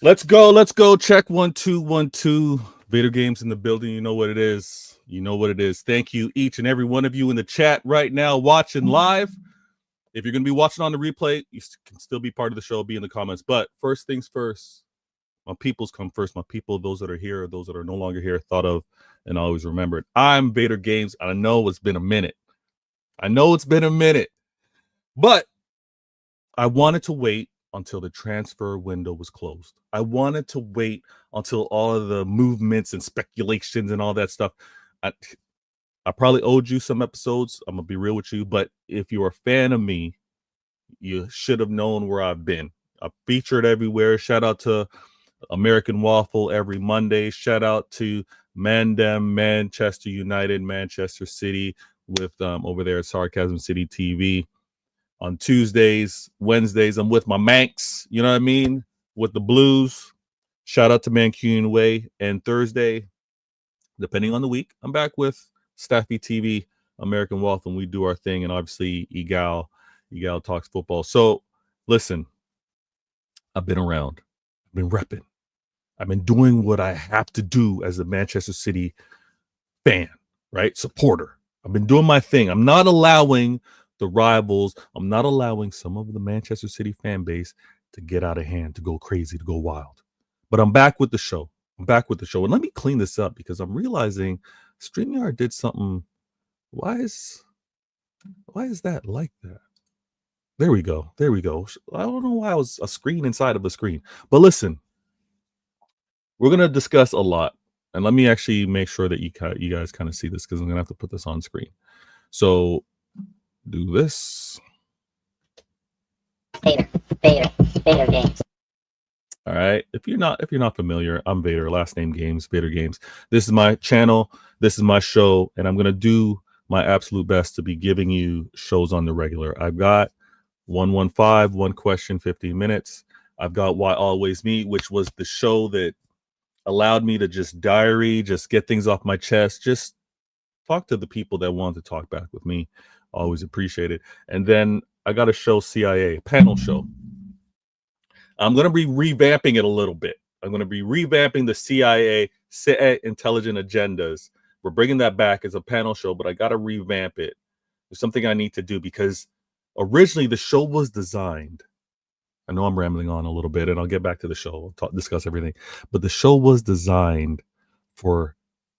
Let's go. Let's go. Check 1-2-1-2. Vader Games in the building. You know what it is. You know what it is. Thank you, each and every one of you in the chat right now watching live. If you're going to be watching on the replay, you can still be part of the show, be in the comments. But first things first, my peoples come first. My people, those that are here, those that are no longer here, thought of and always remembered. I'm Vader Games. I know it's been a minute. But I wanted to wait until the transfer window was closed. I wanted to wait until all of the movements and speculations and all that stuff. I probably owed you some episodes. I'm going to be real with you. But if you're a fan of me, you should have known where I've been. I've featured everywhere. Shout out to American Waffle every Monday. Shout out to Mandem, Manchester United, Manchester City with over there at Sarcasm City TV. On Tuesdays, Wednesdays, I'm with my Manx, you know what I mean? With the Blues. Shout out to Mancunian Way. And Thursday, depending on the week, I'm back with Staffy TV, American Wealth, and we do our thing. And obviously, Egal talks football. So, listen, I've been around. I've been repping. I've been doing what I have to do as a Manchester City fan, right? Supporter. I've been doing my thing. I'm not allowing the rivals. I'm not allowing some of the Manchester City fan base to get out of hand, to go crazy, to go wild. But I'm back with the show. And let me clean this up because I'm realizing StreamYard did something. Why is that like that? There we go. I don't know why it was a screen inside of a screen. But listen, we're going to discuss a lot. And let me actually make sure that you guys kind of see this because I'm going to have to put this on screen. So do this. Vader Games. All right. If you're not familiar, I'm Vader. Last name Games. Vader Games. This is my channel. This is my show, and I'm gonna do my absolute best to be giving you shows on the regular. I've got 115, one question, 15 minutes. I've got Why Always Me, which was the show that allowed me to just get things off my chest, just talk to the people that want to talk back with me. Always appreciate it. And then I got a show, CIA, panel show. I'm going to be revamping it a little bit. I'm going to be revamping the CIA Intelligent Agendas. We're bringing that back as a panel show, but I got to revamp it. There's something I need to do because originally the show was designed. I know I'm rambling on a little bit, and I'll get back to the show. I'll discuss everything. But the show was designed for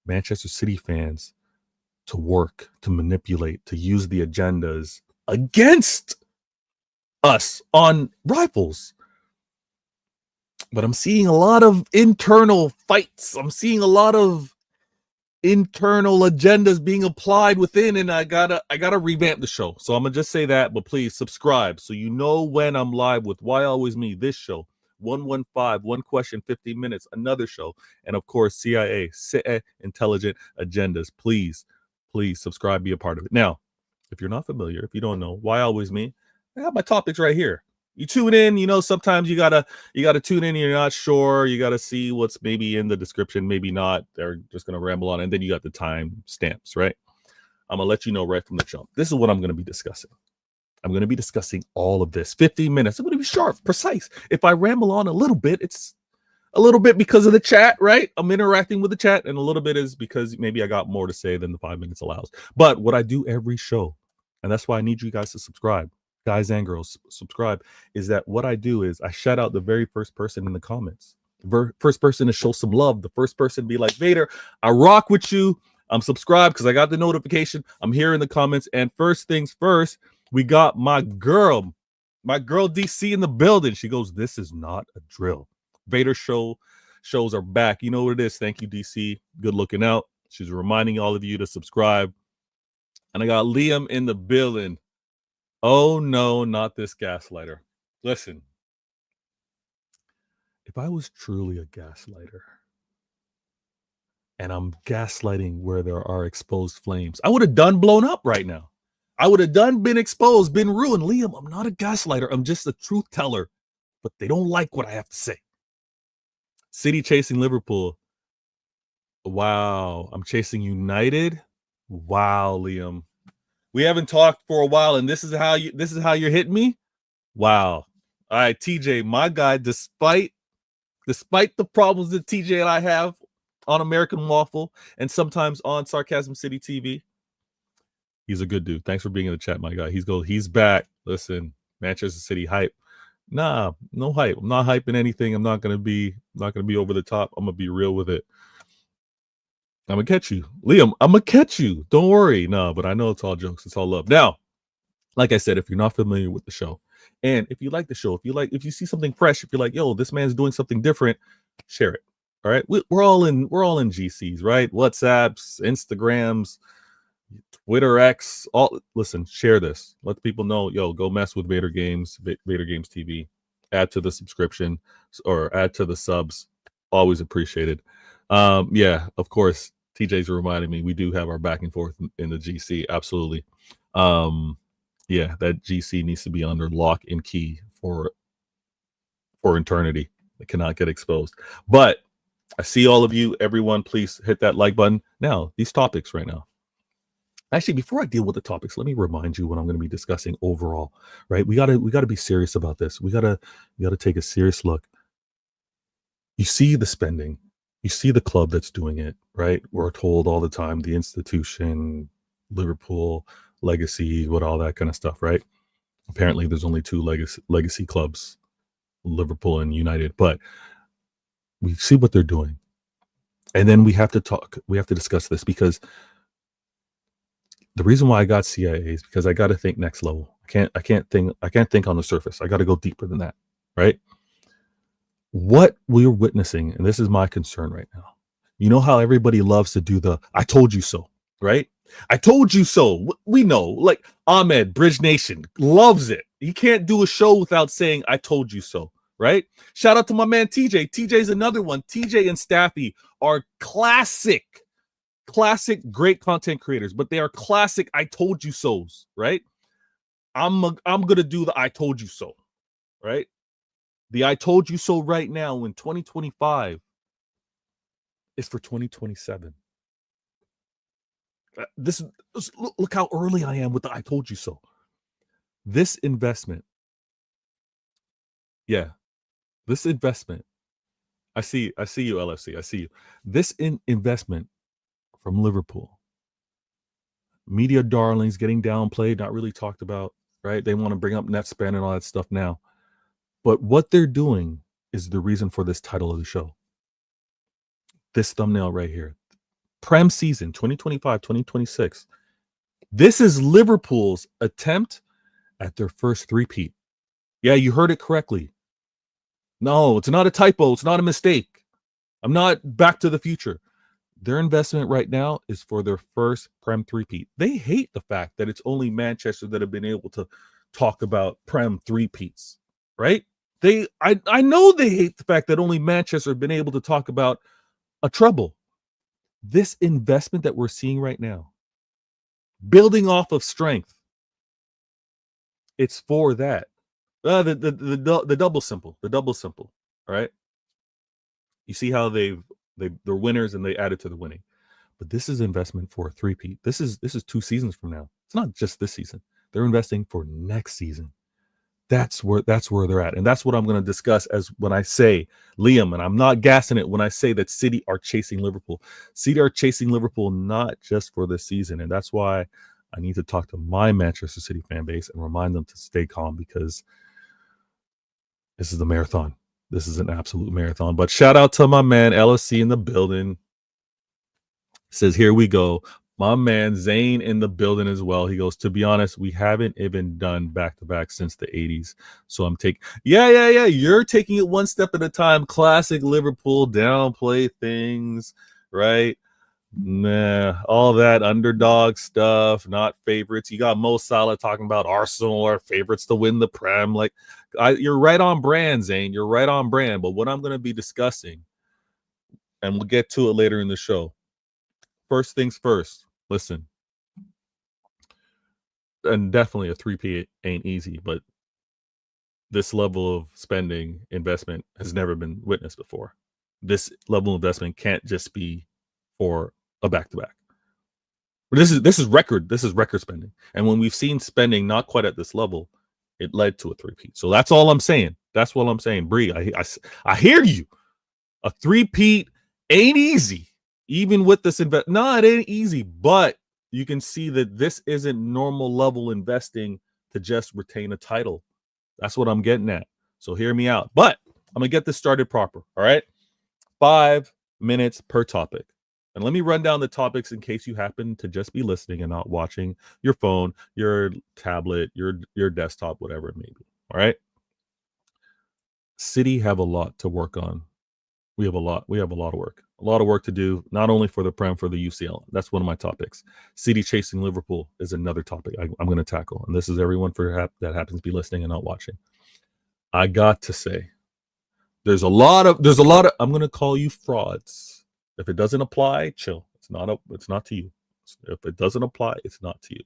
Manchester City fans to work, to manipulate, to use the agendas against us on rivals. But I'm seeing a lot of internal fights. I'm seeing a lot of internal agendas being applied within, and I gotta revamp the show. So I'm gonna just say that, but please subscribe so you know when I'm live with Why Always Me, this show. 115, one question, 15 minutes, another show. And of course, CIA, Intelligent Agendas. Please subscribe, be a part of it. Now, if you're not familiar, if you don't know, Why Always Me, I have my topics right here. You tune in, sometimes you gotta tune in, you're not sure, you gotta see what's maybe in the description, maybe not. They're just gonna ramble on, and then you got the time stamps, right? I'm gonna let you know right from the jump. This is what I'm gonna be discussing. I'm gonna be discussing all of this. 15 minutes. I'm gonna be sharp, precise. If I ramble on a little bit, it's a little bit because of the chat, right? I'm interacting with the chat, and a little bit is because maybe I got more to say than the 5 minutes allows. But what I do every show, and that's why I need you guys to subscribe, guys and girls, subscribe, is that what I do is I shout out the very first person in the comments. First person to show some love. The first person to be like, Vader, I rock with you. I'm subscribed because I got the notification. I'm here in the comments. And first things first, we got my girl DC in the building. She goes, this is not a drill. Vader shows are back. You know what it is. Thank you, DC. Good looking out. She's reminding all of you to subscribe. And I got Liam in the building. Oh, no, not this gaslighter. Listen, if I was truly a gaslighter and I'm gaslighting where there are exposed flames, I would have done blown up right now. I would have done been exposed, been ruined. Liam, I'm not a gaslighter. I'm just a truth teller, but they don't like what I have to say. City chasing Liverpool. Wow. I'm chasing United. Wow, Liam. We haven't talked for a while, and this is how you're hitting me. Wow. All right, TJ, my guy, despite Despite the problems that TJ and I have on American Waffle and sometimes on Sarcasm City TV, he's a good dude. Thanks for being in the chat, my guy. He's back. Listen, Manchester City hype. Nah, no hype. I'm not hyping anything. I'm not gonna be over the top. I'm gonna be real with it. I'm gonna catch you, Liam. I'm gonna catch you. Don't worry. No, but I know it's all jokes. It's all love. Now, like I said, if you're not familiar with the show, and if you like the show, if you see something fresh, if you're like, yo, this man's doing something different, share it. All right, we're all in GCs, right? WhatsApps, Instagrams, Twitter X. Listen, share this. Let people know, yo, go mess with Vader Games TV. Add to the subscription or add to the subs. Always appreciated. Yeah, of course. TJ's reminding me we do have our back and forth in the GC. Absolutely. Yeah, that GC needs to be under lock and key for eternity. It cannot get exposed. But I see all of you. Everyone, please hit that like button. Now, these topics right now. Actually, before I deal with the topics, let me remind you what I'm going to be discussing overall. Right? We gotta be serious about this. We gotta take a serious look. You see the spending. You see the club that's doing it, right? We're told all the time, the institution, Liverpool, legacy, what all that kind of stuff, right? Apparently, there's only two legacy clubs, Liverpool and United, but we see what they're doing. And then we have to discuss this, because the reason why I got CIA is because I got to think next level. I can't think on the surface. I got to go deeper than that, right? What we're witnessing, and this is my concern right now. You know how everybody loves to do the "I told you so," right? I told you so. We know, like Ahmed, Bridge Nation, loves it. He can't do a show without saying "I told you so," right? Shout out to my man TJ. TJ's another one. TJ and Staffy are classic, great content creators, but they are classic "I told you so's," right? I'm gonna do the "I told you so," right? The "I told you so" right now in 2025 is for 2027. Look how early I am with the "I told you so." This investment. Yeah. This investment. I see you, LFC. I see you. This investment from Liverpool. Media darlings getting downplayed, not really talked about, right? They want to bring up net spend and all that stuff now. But what they're doing is the reason for this title of the show. This thumbnail right here. Prem season 2025-2026. This is Liverpool's attempt at their first three-peat. Yeah, you heard it correctly. No, it's not a typo. It's not a mistake. I'm not Back to the Future. Their investment right now is for their first Prem three-peat. They hate the fact that it's only Manchester that have been able to talk about Prem three-peats, right? I know they hate the fact that only Manchester have been able to talk about a treble. This investment that we're seeing right now, building off of strength, it's for that. The double simple, right? You see how they're winners and they added to the winning. But this is investment for a three-peat. This is 2 seasons from now. It's not just this season. They're investing for next season. That's where they're at. And that's what I'm going to discuss as when I say, Liam, and I'm not gassing it when I say that City are chasing Liverpool. City are chasing Liverpool not just for this season. And that's why I need to talk to my Manchester City fan base and remind them to stay calm, because this is a marathon. This is an absolute marathon. But shout out to my man LSC in the building. Says, here we go. My man Zane in the building as well. He goes, to be honest, we haven't even done back-to-back since the 80s. So I'm taking, yeah. You're taking it one step at a time. Classic Liverpool downplay things, right? Nah, all that underdog stuff, not favorites. You got Mo Salah talking about Arsenal are favorites to win the Prem. Like, you're right on brand, Zane. You're right on brand. But what I'm going to be discussing, and we'll get to it later in the show. First things first. Listen, and definitely a three-peat ain't easy, but this level of spending investment has never been witnessed before. This level of investment can't just be for a back-to-back. This is record spending. And when we've seen spending not quite at this level, it led to a three-peat. So that's all I'm saying. That's what I'm saying. Bree, I hear you. A three-peat ain't easy, even with this invest. No, it ain't easy, but you can see that this isn't normal level investing to just retain a title. That's what I'm getting at. So hear me out. But I'm gonna get this started proper. All right, 5 minutes per topic. And let me run down the topics in case you happen to just be listening and not watching your phone, your tablet, your desktop, whatever it may be. All right. City have a lot to work on. We have a lot of work. A lot of work to do, not only for the Prem, for the UCL. That's one of my topics. City chasing Liverpool is another topic I'm going to tackle. And this is everyone that happens to be listening and not watching. I got to say, there's a lot of, I'm going to call you frauds. If it doesn't apply, chill. It's not to you. If it doesn't apply, it's not to you.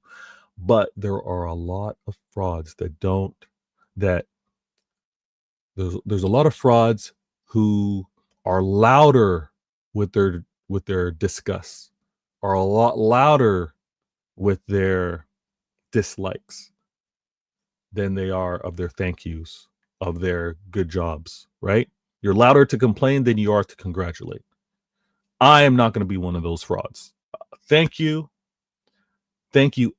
But there are a lot of frauds there's a lot of frauds who are louder with their disgust, are a lot louder with their dislikes than they are of their thank yous, of their good jobs, right? You're louder to complain than you are to congratulate. I am not going to be one of those frauds. Thank you,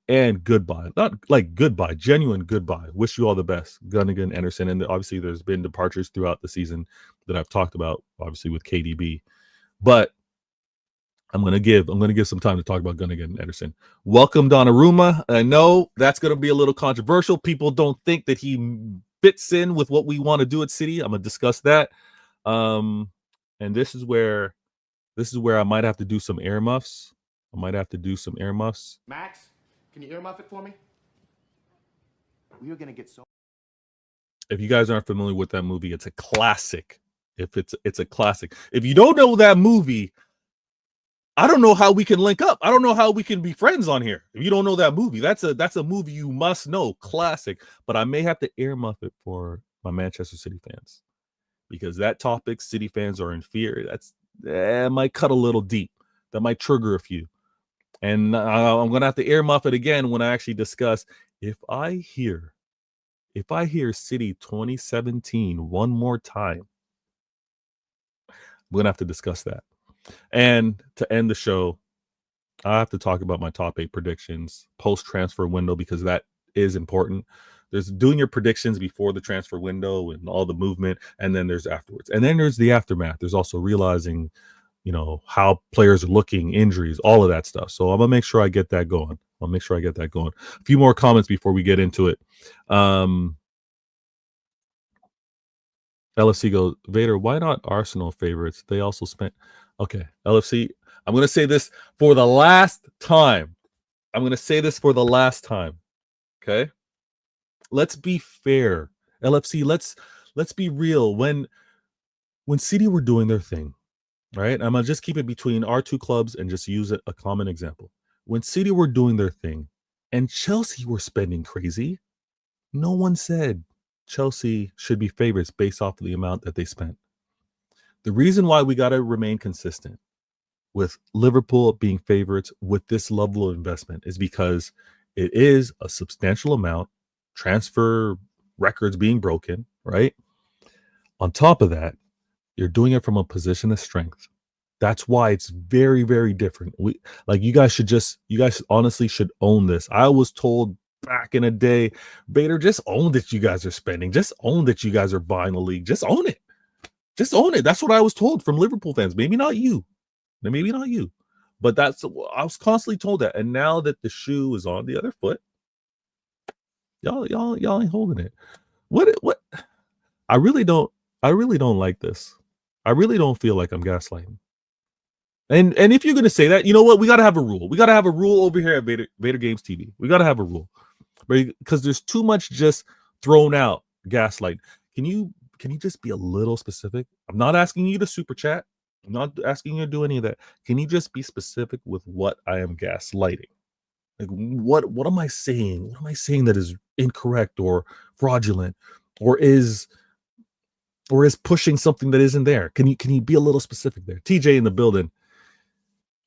and goodbye. Not like goodbye, genuine goodbye. Wish you all the best, Gundogan, Ederson, and obviously there's been departures throughout the season that I've talked about, obviously with KDB. But I'm gonna give some time to talk about Gundogan and Ederson. Welcome Donnarumma. I know that's gonna be a little controversial. People don't think that he fits in with what we want to do at City. I'm gonna discuss that. And this is where I might have to do some earmuffs. Max, can you earmuff it for me? We are gonna get so. If you guys aren't familiar with that movie, it's a classic. It's a classic. If you don't know that movie, I don't know how we can link up. I don't know how we can be friends on here. If you don't know that movie, that's a movie you must know. Classic. But I may have to earmuff it for my Manchester City fans, because that topic, City fans are in fear. That might cut a little deep. That might trigger a few. And I'm going to have to earmuff it again when I actually discuss if I hear City 2017 one more time. We're going to have to discuss that. And to end the show, I have to talk about my top 8 predictions post-transfer window, because that is important. There's doing your predictions before the transfer window and all the movement, and then there's afterwards. And then there's the aftermath. There's also realizing, how players are looking, injuries, all of that stuff. So I'm going to make sure I get that going. A few more comments before we get into it. LFC goes, Vader, why not Arsenal favorites? They also spent. Okay, LFC, I'm going to say this for the last time. Okay? Let's be fair. LFC, let's be real. When City were doing their thing, right? I'm going to just keep it between our two clubs and just use a common example. When City were doing their thing and Chelsea were spending crazy, no one said Chelsea should be favorites based off of the amount that they spent. The reason why we got to remain consistent with Liverpool being favorites with this level of investment is because it is a substantial amount, transfer records being broken, right? On top of that, you're doing it from a position of strength. That's why it's very, very different. You guys honestly should own this. I was told back in the day, Bader, just own that you guys are spending. Just own that you guys are buying the league. Just own it. That's what I was told from Liverpool fans. Maybe not you, but I was constantly told that. And now that the shoe is on the other foot, y'all ain't holding it. What? I really don't like this. I really don't feel like I'm gaslighting. And if you're gonna say that, you know what? We gotta have a rule. We gotta have a rule over here at Vader Games TV. We gotta have a rule, because there's too much just thrown out gaslight. Can you just be a little specific? I'm not asking you to super chat. I'm not asking you to do any of that. Can you just be specific with what I am gaslighting? Like, what am I saying? What am I saying that is incorrect or fraudulent or is pushing something that isn't there? Can you be a little specific there? TJ in the building.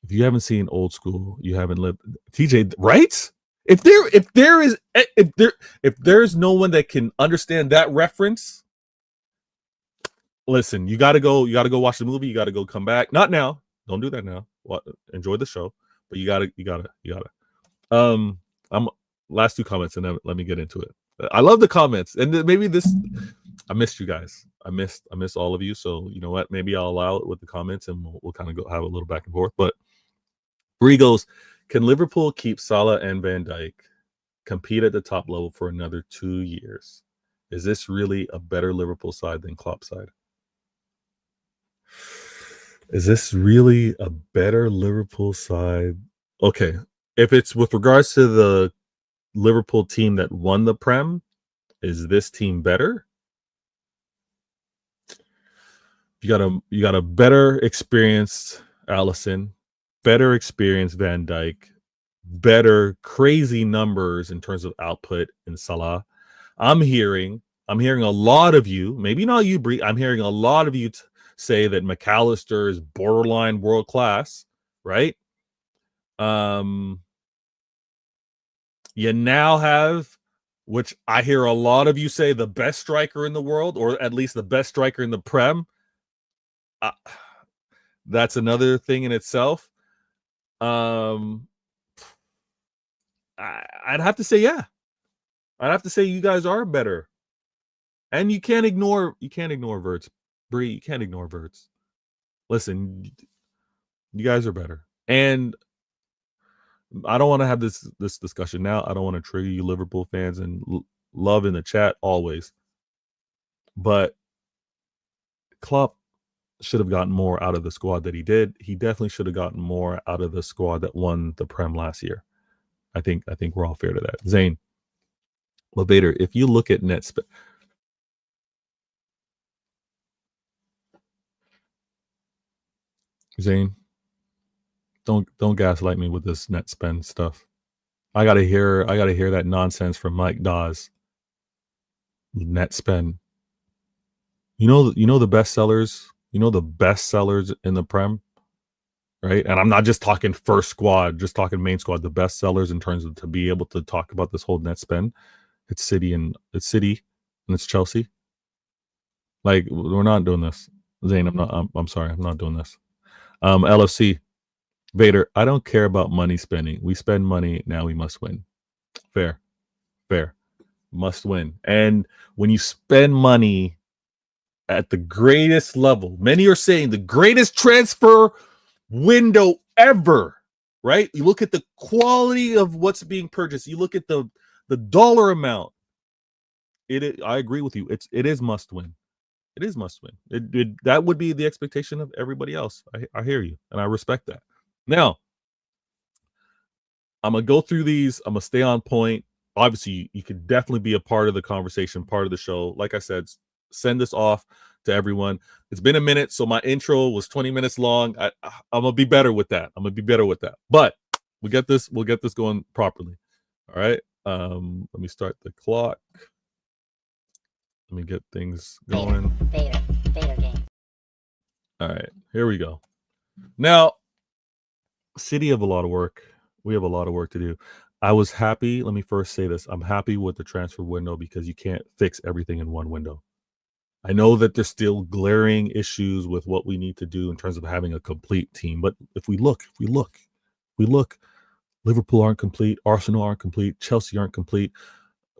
If you haven't seen Old School, you haven't lived. TJ, right? If there's no one that can understand that reference, listen, you gotta go watch the movie. You gotta go come back. Not now. Don't do that now. Enjoy the show, but you gotta. I'm last 2 comments, and then let me get into it. I love the comments, and maybe this. I missed you guys. I missed all of you. So you know what? Maybe I'll allow it with the comments, and we'll kind of go have a little back and forth. But Bree goes, can Liverpool keep Salah and Van Dijk, compete at the top level for another 2 years? Is this really a better Liverpool side than Klopp's side? Is this really a better Liverpool side? Okay, if it's with regards to the Liverpool team that won the Prem, is this team better? You got a better experienced Alisson, better experienced Van Dijk, better crazy numbers in terms of output in Salah. I'm hearing a lot of you, maybe not you, Bree. I'm hearing a lot of you say that McAllister is borderline world class, right? You now have, which I hear a lot of you say, the best striker in the world, or at least the best striker in the Prem. That's another thing in itself. I'd have to say, yeah. I'd have to say you guys are better. And you can't ignore Verts. Bree, you can't ignore Verts. Listen, you guys are better. And I don't want to have this discussion now. I don't want to trigger you Liverpool fans, and love in the chat always. But Klopp should have gotten more out of the squad that he did. He definitely should have gotten more out of the squad that won the Prem last year. I think we're all fair to that. Zane, well, Vader, if you look at net spend, Zane, don't gaslight me with this net spend stuff. I gotta hear that nonsense from Mike Dawes. Net spend. You know the best sellers. You know the best sellers in the Prem, right? And I'm not just talking first squad, just talking main squad. The best sellers in terms of to be able to talk about this whole net spend. It's City and it's Chelsea. Like, we're not doing this, Zane. I'm sorry, I'm not doing this. LFC, Vader, I don't care about money spending. We spend money, now we must win. Fair. Must win. And when you spend money at the greatest level, many are saying the greatest transfer window ever, right? You look at the quality of what's being purchased. You look at the dollar amount. I agree with you. It is must win. It is must win. That would be the expectation of everybody else. I hear you, and I respect that. Now, I'm going to go through these. I'm going to stay on point. Obviously, you could definitely be a part of the conversation, part of the show. Like I said, send this off to everyone. It's been a minute, so my intro was 20 minutes long. I'm going to be better with that. But we'll get this going properly. All right. Let me start the clock. Let me get things going. Vader game. All right, here we go. Now, City have a lot of work. We have a lot of work to do. I was happy. Let me first say this. I'm happy with the transfer window because you can't fix everything in one window. I know that there's still glaring issues with what we need to do in terms of having a complete team. But if we look, Liverpool aren't complete. Arsenal aren't complete. Chelsea aren't complete.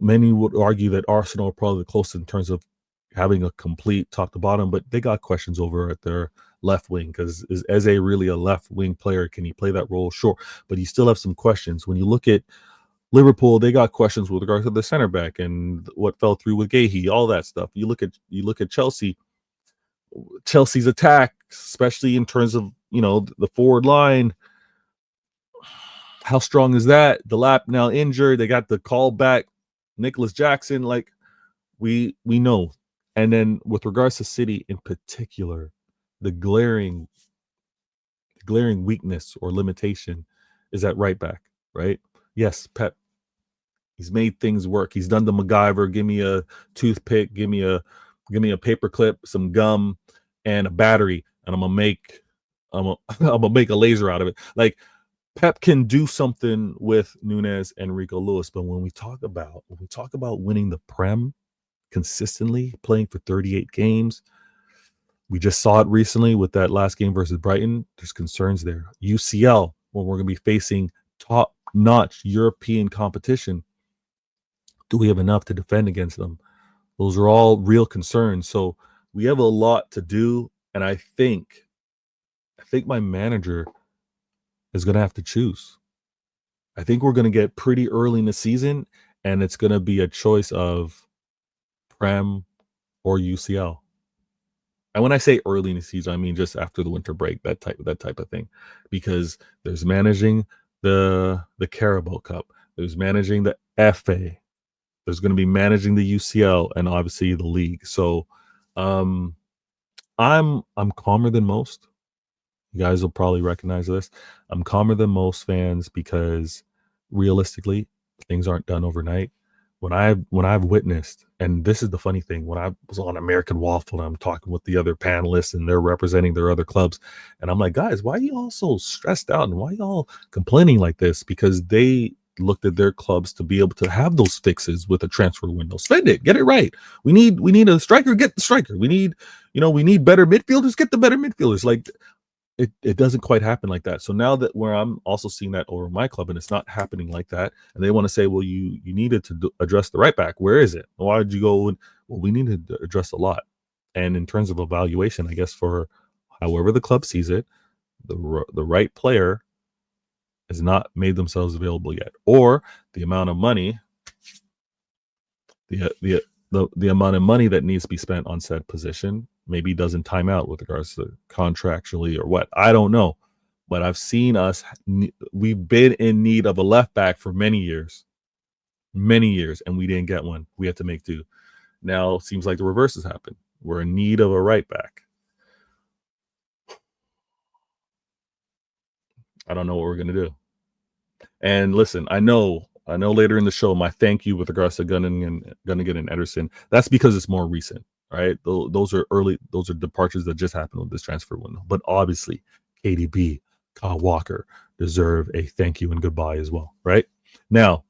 Many would argue that Arsenal are probably the closest in terms of having a complete top to bottom, but they got questions over at their left wing because is Eze really a left wing player? Can he play that role? Sure, but you still have some questions. When you look at Liverpool, they got questions with regards to the center back and what fell through with Gahey, all that stuff. You look at Chelsea's attack, especially in terms of the forward line. How strong is that? The Lap now injured. They got the call back. Nicholas Jackson, like we know. And then with regards to City in particular, the glaring weakness or limitation is at right back, right? Yes, Pep, he's made things work. He's done the MacGyver, give me a toothpick, give me a paper clip, some gum, and a battery, and I'm gonna make a laser out of it. Like, Pep can do something with Nunez and Rico Lewis, but when we talk about winning the Prem consistently, playing for 38 games, We just saw it recently with that last game versus Brighton. There's concerns there. UCL, when we're going to be facing top-notch European competition, do we have enough to defend against them? Those are all real concerns. So we have a lot to do, and I think my manager is going to have to choose. I think we're going to get pretty early in the season, and it's going to be a choice of Prem or UCL. And when I say early in the season, I mean just after the winter break, that type of thing, because there's managing the Carabao Cup, there's managing the FA, there's going to be managing the UCL, and obviously the league. So, I'm calmer than most. You guys will probably recognize this. I'm calmer than most fans because realistically, things aren't done overnight. When I've witnessed, and this is the funny thing, when I was on American Waffle and I'm talking with the other panelists and they're representing their other clubs, and I'm like, guys, why are you all so stressed out and why are y'all complaining like this? Because they looked at their clubs to be able to have those fixes with a transfer window. Spend it, get it right. We need a striker, get the striker. We need better midfielders, get the better midfielders. Like, it doesn't quite happen like that. So now that where I'm also seeing that over my club and it's not happening like that, and they want to say, well, you needed to address the right back. Where is it? Why did you go? Well, we needed to address a lot. And in terms of evaluation, I guess for however the club sees it, the right player has not made themselves available yet, or the amount of money, the amount of money that needs to be spent on said position maybe doesn't time out with regards to contractually or what. I don't know. But I've seen we've been in need of a left back for many years, and we didn't get one. We had to make do. Now it seems like the reverse has happened. We're in need of a right back. I don't know what we're going to do. And listen, I know later in the show, my thank you with regards to Gundogan and Ederson, that's because it's more recent. Right, those are departures that just happened with this transfer window. But obviously, KDB, Kyle Walker deserve a thank you and goodbye as well. Right now,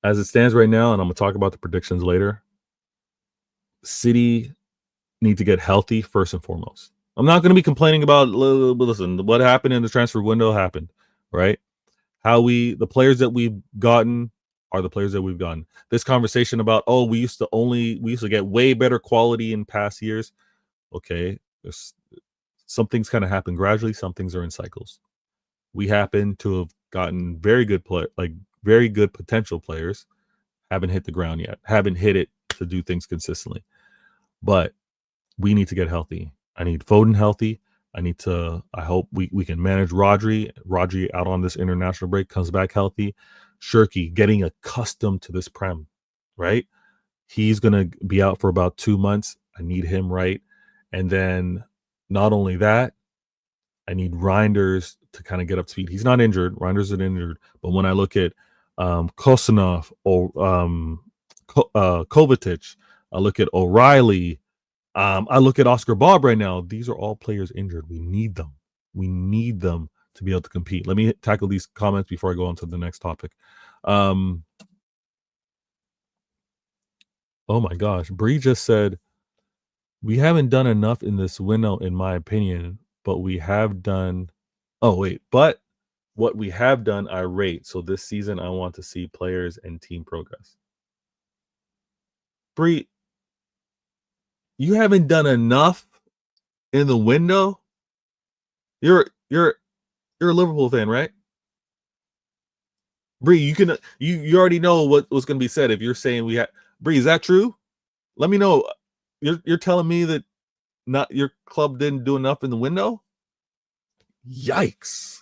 as it stands right now, and I'm gonna talk about the predictions later. City need to get healthy first and foremost. I'm not going to be complaining about. Listen, what happened in the transfer window happened. Right, the players that we've gotten are the players that we've gotten. This conversation about, we used to get way better quality in past years. Okay, some things kind of happen gradually. Some things are in cycles. We happen to have gotten very good very good potential players, haven't hit the ground yet, haven't hit it to do things consistently. But we need to get healthy. I need Foden healthy. I hope we can manage Rodri. Rodri out on this international break, comes back healthy. Shirky getting accustomed to this Prem, right? He's going to be out for about 2 months. I need him right. And then not only that, I need Reinders to kind of get up to speed. He's not injured. Reinders isn't injured. But when I look at Kosanov or Kovacic, I look at O'Reilly, I look at Oscar Bob right now. These are all players injured. We need them. We need them to be able to compete. Let me tackle these comments before I go on to the next topic. Oh my gosh. Bree just said, we haven't done enough in this window, in my opinion, but we have done. But what we have done, I rate. So this season, I want to see players and team progress. Bree, you haven't done enough in the window. You're a Liverpool fan, right? Bree, you already know what's going to be said if you're saying we have. Bree, is that true? Let me know. You're telling me that not your club didn't do enough in the window? Yikes.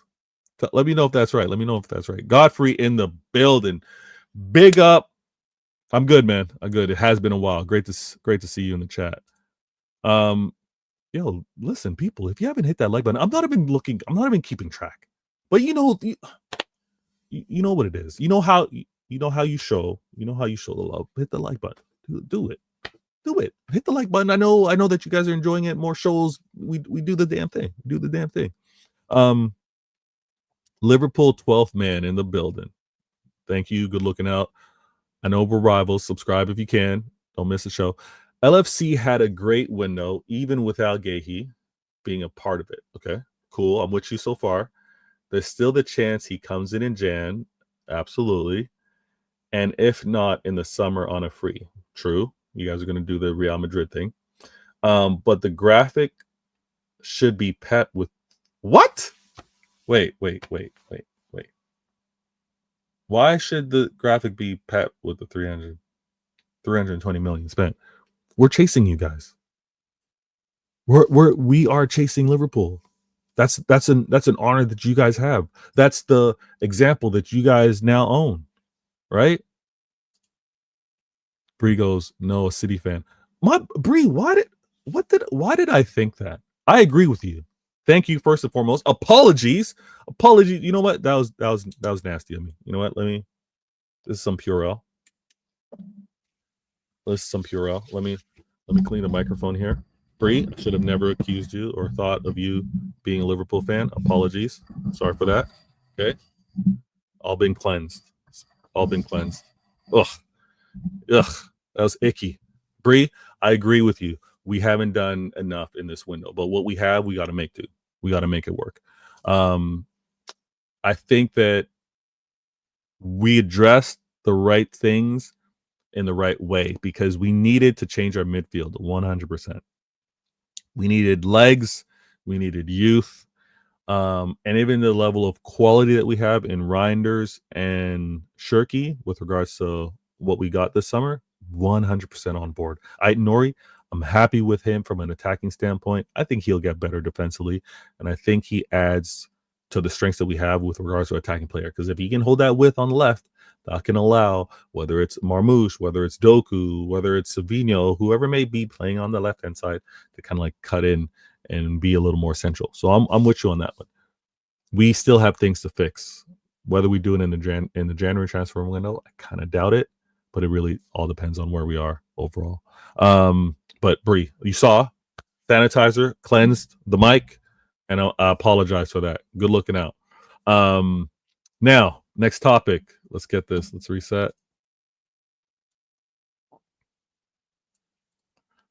Let me know if that's right. Godfrey in the building. Big up. I'm good, man. I'm good. It has been a while. Great to see you in the chat. Yo, listen, people, if you haven't hit that like button, I'm not even keeping track. But you know what it is. You know how you show the love. Hit the like button. Do it. Hit the like button. I know that you guys are enjoying it. More shows. We do the damn thing. Liverpool 12th man in the building. Thank you. Good looking out. I know we're rivals. Subscribe if you can. Don't miss the show. LFC had a great window, even without Gahey being a part of it. Okay, cool. I'm with you so far. There's still the chance he comes in Jan. Absolutely. And if not, in the summer on a free. True. You guys are going to do the Real Madrid thing. But the graphic should be Pep with what? Wait. Why should the graphic be Pep with the 320 million spent? We're chasing you guys. We are chasing Liverpool. That's an honor that you guys have. That's the example that you guys now own, right? Bree goes, no, a City fan. Bree, why did I think that? I agree with you. Thank you first and foremost. Apologies. You know what? That was nasty of me. You know what? This is some Purell. Let me clean the microphone here. Bree, I should have never accused you or thought of you being a Liverpool fan. Apologies. Sorry for that. Okay. All been cleansed. Ugh. That was icky. Bree, I agree with you. We haven't done enough in this window, but what we have, we got to make do. We got to make it work. I think that we addressed the right things in the right way because we needed to change our midfield 100%. We needed legs, we needed youth, and even the level of quality that we have in Reinders and Shirky with regards to what we got this summer, 100% on board. Nori, I'm happy with him from an attacking standpoint. I think he'll get better defensively, and I think he adds to the strengths that we have with regards to attacking player. Because if he can hold that width on the left, that can allow, whether it's Marmoush, whether it's Doku, whether it's Savino, whoever may be playing on the left-hand side, to kind of like cut in and be a little more central. So I'm with you on that one. We still have things to fix. Whether we do it in the January transfer window, I kind of doubt it, but it really all depends on where we are overall. But Bree, you saw sanitizer, cleansed the mic, and I apologize for that. Good looking out. Now, next topic. Let's get this. Let's reset.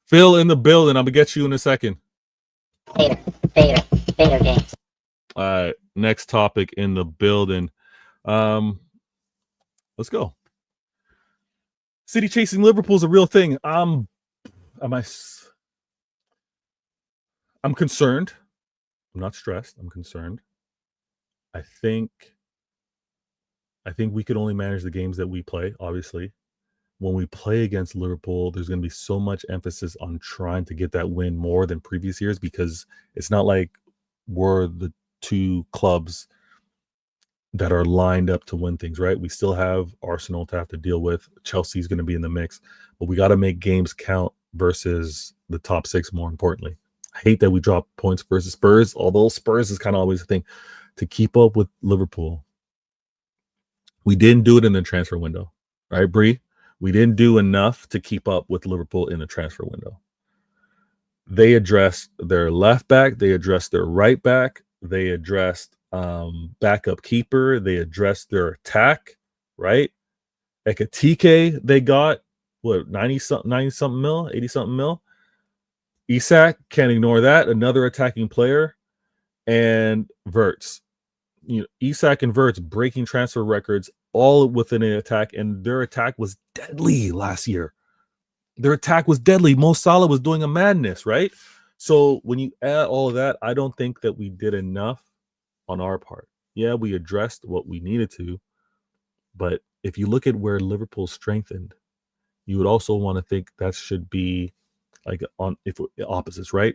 Phil in the building. I'm gonna get you in a second. Beta games. All right. Next topic in the building. Let's go. City chasing Liverpool is a real thing. I'm concerned. I'm not stressed. I'm concerned. I think we could only manage the games that we play, obviously. When we play against Liverpool, there's going to be so much emphasis on trying to get that win more than previous years because it's not like we're the two clubs that are lined up to win things, right? We still have Arsenal to have to deal with. Chelsea's going to be in the mix, but we got to make games count versus the top six, more importantly. I hate that we drop points versus Spurs, although Spurs is kind of always a thing. To keep up with Liverpool, we didn't do it in the transfer window, right, Bree? We didn't do enough to keep up with Liverpool in the transfer window. They addressed their left back. They addressed their right back. They addressed backup keeper. They addressed their attack, right? Ekatike, they got, 90-something mil, 80-something mil. Isak, can't ignore that. Another attacking player. And Wirtz. Isak and Wirtz breaking transfer records all within an attack, and their attack was deadly last year. Their attack was deadly. Mo Salah was doing a madness, right? So when you add all of that, I don't think that we did enough on our part. Yeah, we addressed what we needed to, but if you look at where Liverpool strengthened, you would also want to think that should be like opposites, right?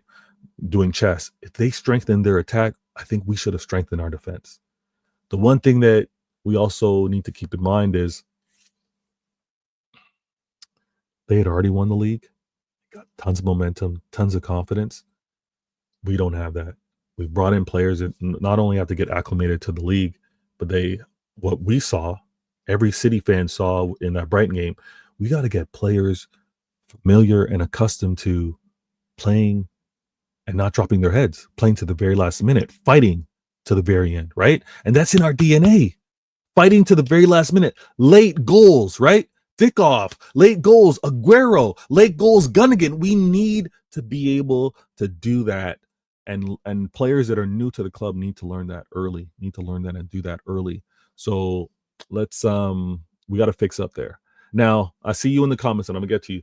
Doing chess. If they strengthened their attack, I think we should have strengthened our defense. The one thing that we also need to keep in mind is they had already won the league, got tons of momentum, tons of confidence. We don't have that. We brought in players that not only have to get acclimated to the league, but what we saw, every City fan saw in that Brighton game, we got to get players familiar and accustomed to playing and not dropping their heads, playing to the very last minute, fighting to the very end, right? And that's in our DNA. Fighting to the very last minute, late goals, right? Dickoff, late goals, Aguero, late goals, Gundogan. We need to be able to do that. And players that are new to the club need to learn that early, and do that early. So let's we got to fix up there. Now, I see you in the comments, and I'm gonna get to you.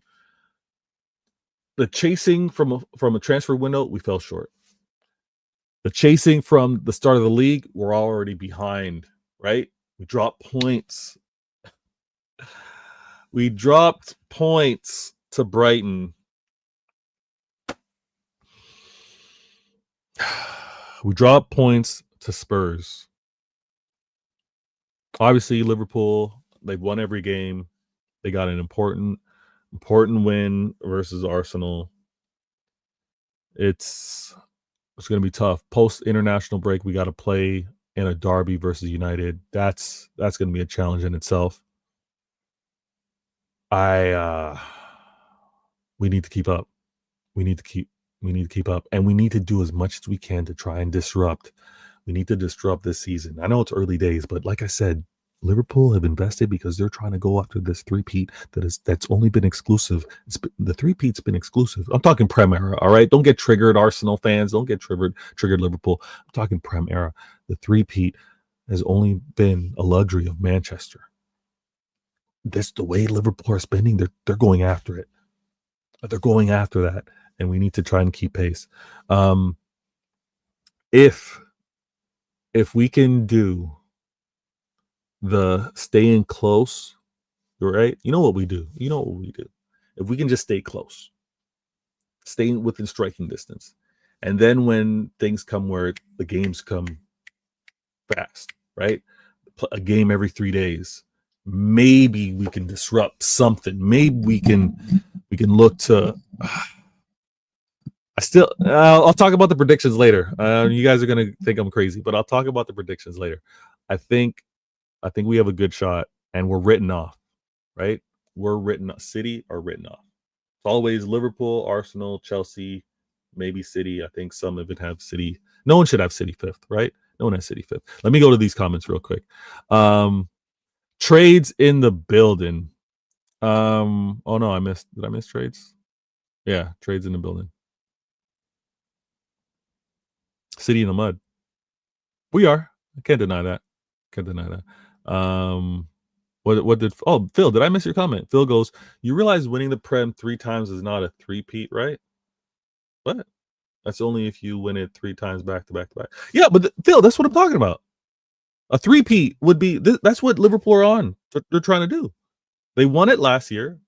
The chasing from a transfer window, we fell short. The chasing from the start of the league, we're already behind, right? We dropped points. We dropped points to Brighton. We dropped points to Spurs. Obviously, Liverpool, they've won every game. They got an important win versus Arsenal. It's going to be tough. Post international break, we got to play in a derby versus United. That's going to be a challenge in itself. We need to keep up. We need to keep up, and we need to do as much as we can to try and disrupt. We need to disrupt this season. I know it's early days, but like I said, Liverpool have invested because they're trying to go after this three-peat that's only been exclusive. The three-peat's been exclusive. I'm talking Prem era, all right? Don't get triggered, Arsenal fans. Don't get triggered Liverpool. I'm talking Prem era. The three-peat has only been a luxury of Manchester. This the way Liverpool are spending. They're going after it. They're going after that, and we need to try and keep pace. If we can do the staying close, right? You know what we do. If we can just stay close, staying within striking distance, and then when things come where the games come fast, right? A game every 3 days, maybe we can disrupt something. Maybe we can look to. I'll talk about the predictions later. You guys are gonna think I'm crazy, but I'll talk about the predictions later. I think we have a good shot, and we're written off, right? City are written off. It's always Liverpool, Arsenal, Chelsea, maybe City. I think some of it have City. No one should have City fifth, right? No one has City fifth. Let me go to these comments real quick. Trades in the building. Oh no, did I miss trades? Yeah, trades in the building. City in the mud. We are. I can't deny that. What did Phil, did I miss your comment? Phil goes, you realize winning the Prem 3 times is not a three-peat, right? What? That's only if you win it 3 times back to back to back. Yeah, but Phil, that's what I'm talking about. A three-peat would be that's what Liverpool are on. They're trying to do. They won it last year.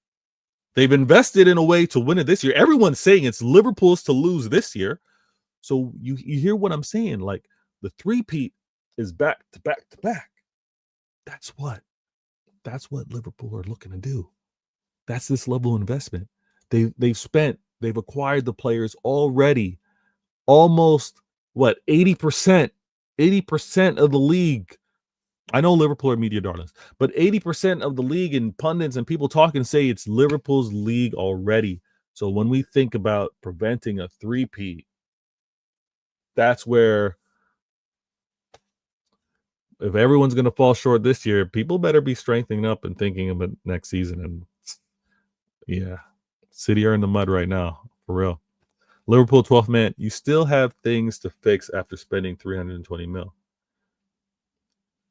They've invested in a way to win it this year. Everyone's saying it's Liverpool's to lose this year. So you hear what I'm saying? Like the three-peat is back to back to back. That's what Liverpool are looking to do. That's this level of investment. They've acquired the players already. Almost 80% of the league. I know Liverpool are media darlings, but 80% of the league and pundits and people talking say it's Liverpool's league already. So when we think about preventing a three-peat, that's where if everyone's going to fall short this year, people better be strengthening up and thinking about next season. And yeah, City are in the mud right now, for real. Liverpool 12th man, you still have things to fix after spending 320 mil.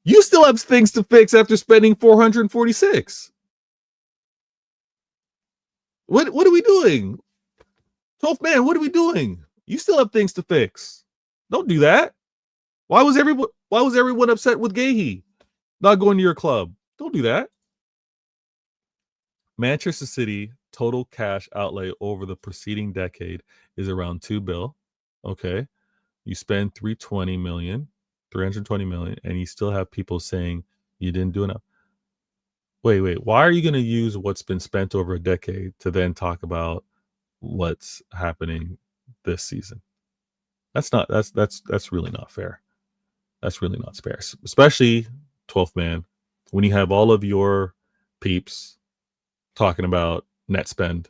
You still have things to fix after spending 446. What are we doing? 12th man, what are we doing? You still have things to fix. Don't do that. Why was everyone upset with Gahey not going to your club? Don't do that. Manchester City total cash outlay over the preceding decade is around $2 billion. Okay. You spend 320 million, and you still have people saying you didn't do enough. Wait. Why are you going to use what's been spent over a decade to then talk about what's happening this season? That's really not fair. That's really not fair, especially 12th man, when you have all of your peeps talking about net spend.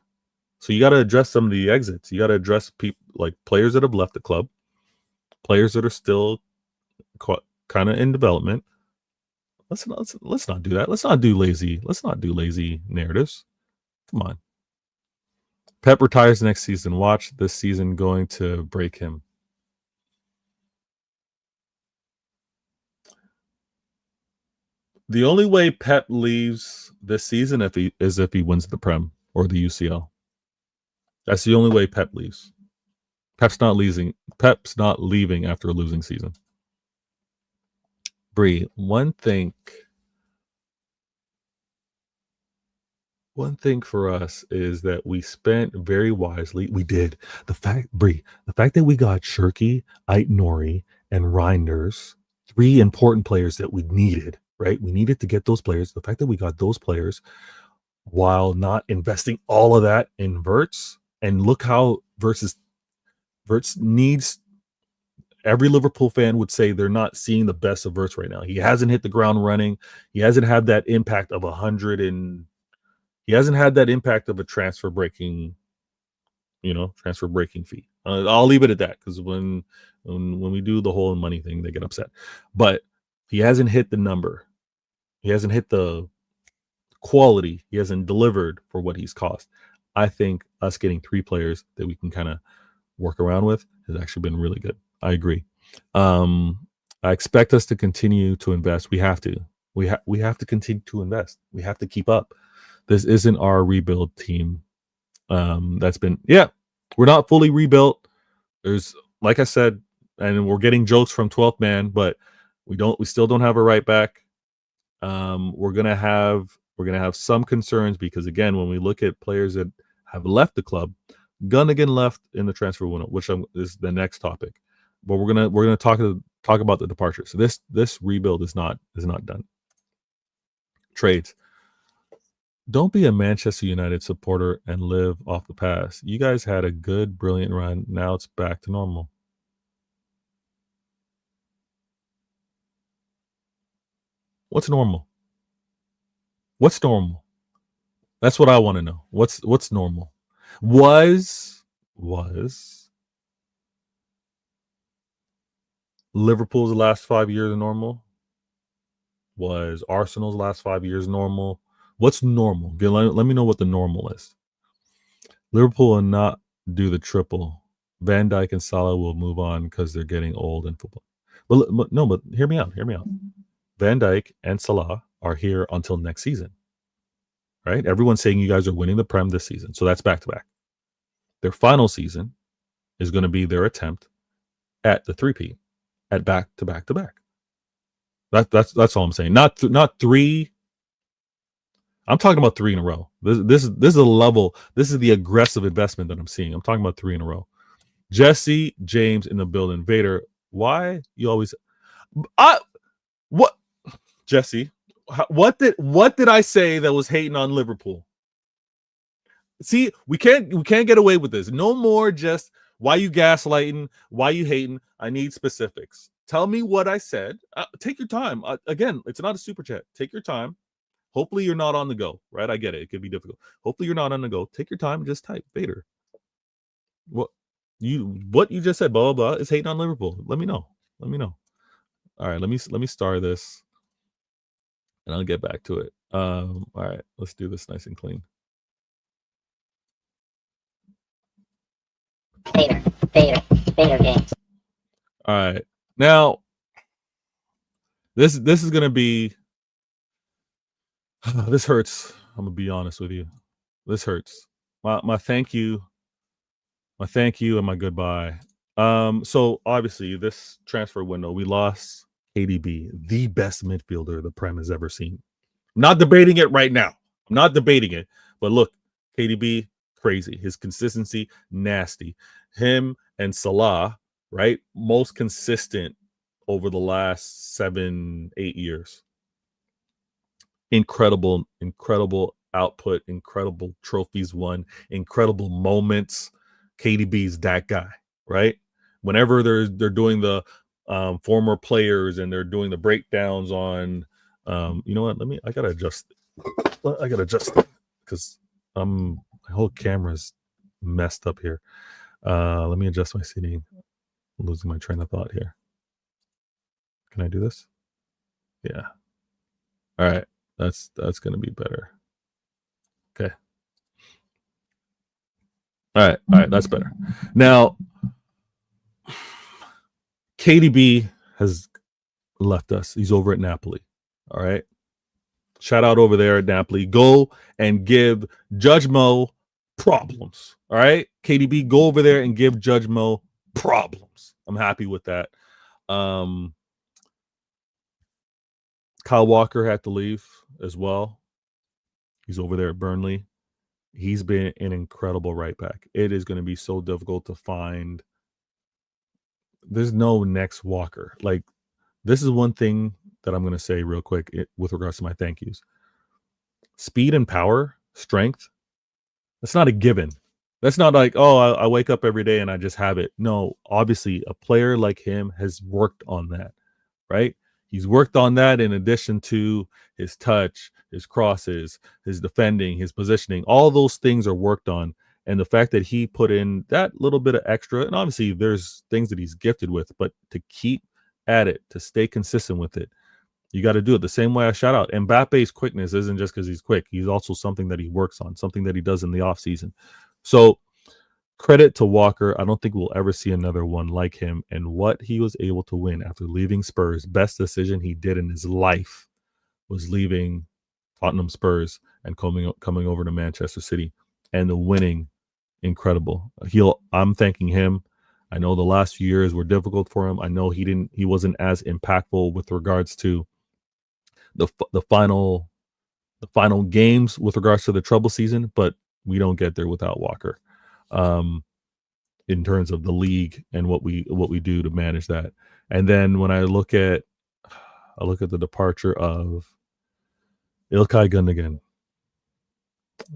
So you got to address some of the exits. You got to address people like players that have left the club, players that are still kind of in development. Let's not do that. Let's not do lazy narratives. Come on. Pep retires next season. Watch this season going to break him. The only way Pep leaves this season if he wins the Prem or the UCL. That's the only way Pep leaves. Pep's not leaving after a losing season. Bree, one thing for us is that we spent very wisely. We did. The fact that we got Shirky, Ait-Nouri, and Reinders, 3 important players that we needed, right? We needed to get those players. The fact that we got those players while not investing all of that in Wirtz, and look how Wirtz needs. Every Liverpool fan would say they're not seeing the best of Wirtz right now. He hasn't hit the ground running. He hasn't had that impact of 100 and he hasn't had that impact of a transfer breaking fee. I'll leave it at that, because when we do the whole money thing, they get upset. But he hasn't hit the number. He hasn't hit the quality. He hasn't delivered for what he's cost. I think us getting 3 players that we can kind of work around with has actually been really good. I agree. I expect us to continue to invest. We have to. We have to continue to invest. We have to keep up. This isn't our rebuild team. That's been, we're not fully rebuilt. There's, like I said, and we're getting jokes from 12th man, but we still don't have a right back. We're gonna have some concerns, because again, when we look at players that have left the club, Gundogan left in the transfer window, which is the next topic. But we're gonna talk about the departures. So this rebuild is not done. Trades. Don't be a Manchester United supporter and live off the past. You guys had a good, brilliant run. Now it's back to normal. What's normal? What's normal? That's what I want to know. What's normal? Was Liverpool's last 5 years normal? Was Arsenal's last 5 years normal? What's normal? Let me know what the normal is. Liverpool will not do the triple. Van Dijk and Salah will move on because they're getting old in football. But hear me out. Van Dijk and Salah are here until next season, right? Everyone's saying you guys are winning the Prem this season, so that's back-to-back. Their final season is going to be their attempt at the 3P, at back-to-back-to-back. That's all I'm saying. Not 3. I'm talking about 3 in a row. This is a level. This is the aggressive investment that I'm seeing. I'm talking about 3 in a row. Jesse James in the building. Vader, why you always? What? Jesse, what did I say that was hating on Liverpool? See, we can't get away with this. No more just why you gaslighting, why you hating. I need specifics. Tell me what I said. Take your time. Again, it's not a super chat. Take your time. Hopefully you're not on the go, right? I get it. It could be difficult. Hopefully you're not on the go. Take your time and just type Vader. What you just said, blah, blah, blah, is hating on Liverpool. Let me know. All right, let me star this, and I'll get back to it. All right, let's do this nice and clean. Vader games. All right, now this is gonna be. This hurts. I'm gonna be honest with you. This hurts. My thank you, and my goodbye. So obviously this transfer window, we lost KDB, the best midfielder the Prem has ever seen. I'm not debating it right now. I'm not debating it. But look, KDB, crazy. His consistency, nasty. Him and Salah, right? Most consistent over the last 7-8 years. Incredible output, incredible trophies won, incredible moments. KDB's that guy, right? Whenever they're doing the former players and they're doing the breakdowns on, you know what? I gotta adjust because my whole camera's messed up here. Let me adjust my seating. I'm losing my train of thought here. Can I do this? Yeah. All right. That's going to be better. Okay. All right. That's better. Now, KDB has left us. He's over at Napoli. All right. Shout out over there at Napoli. Go and give Judge Mo problems. All right. KDB, go over there and give Judge Mo problems. I'm happy with that. Kyle Walker had to leave as well. He's over there at Burnley. He's been an incredible right back. It is going to be so difficult to find. There's no next Walker. Like, this is one thing that I'm going to say real quick with regards to my thank yous. Speed and power, strength, that's not a given. That's not like, oh, I wake up every day and I just have it. No, obviously, a player like him has worked on that, right? He's worked on that in addition to his touch, his crosses, his defending, his positioning. All those things are worked on. And the fact that he put in that little bit of extra, and obviously there's things that he's gifted with, but to keep at it, to stay consistent with it, you got to do it the same way I shout out. Mbappe's quickness isn't just because he's quick. He's also something that he works on, something that he does in the offseason. So credit to Walker. I don't think we'll ever see another one like him. And what he was able to win after leaving Spurs, best decision he did in his life was leaving Tottenham Spurs and coming over to Manchester City. And the winning, incredible. I'm thanking him. I know the last few years were difficult for him. I know he wasn't as impactful with regards to the final games with regards to the treble season, but we don't get there without Walker. In terms of the league and what we do to manage that. And then when I look at the departure of Ilkay Gundogan.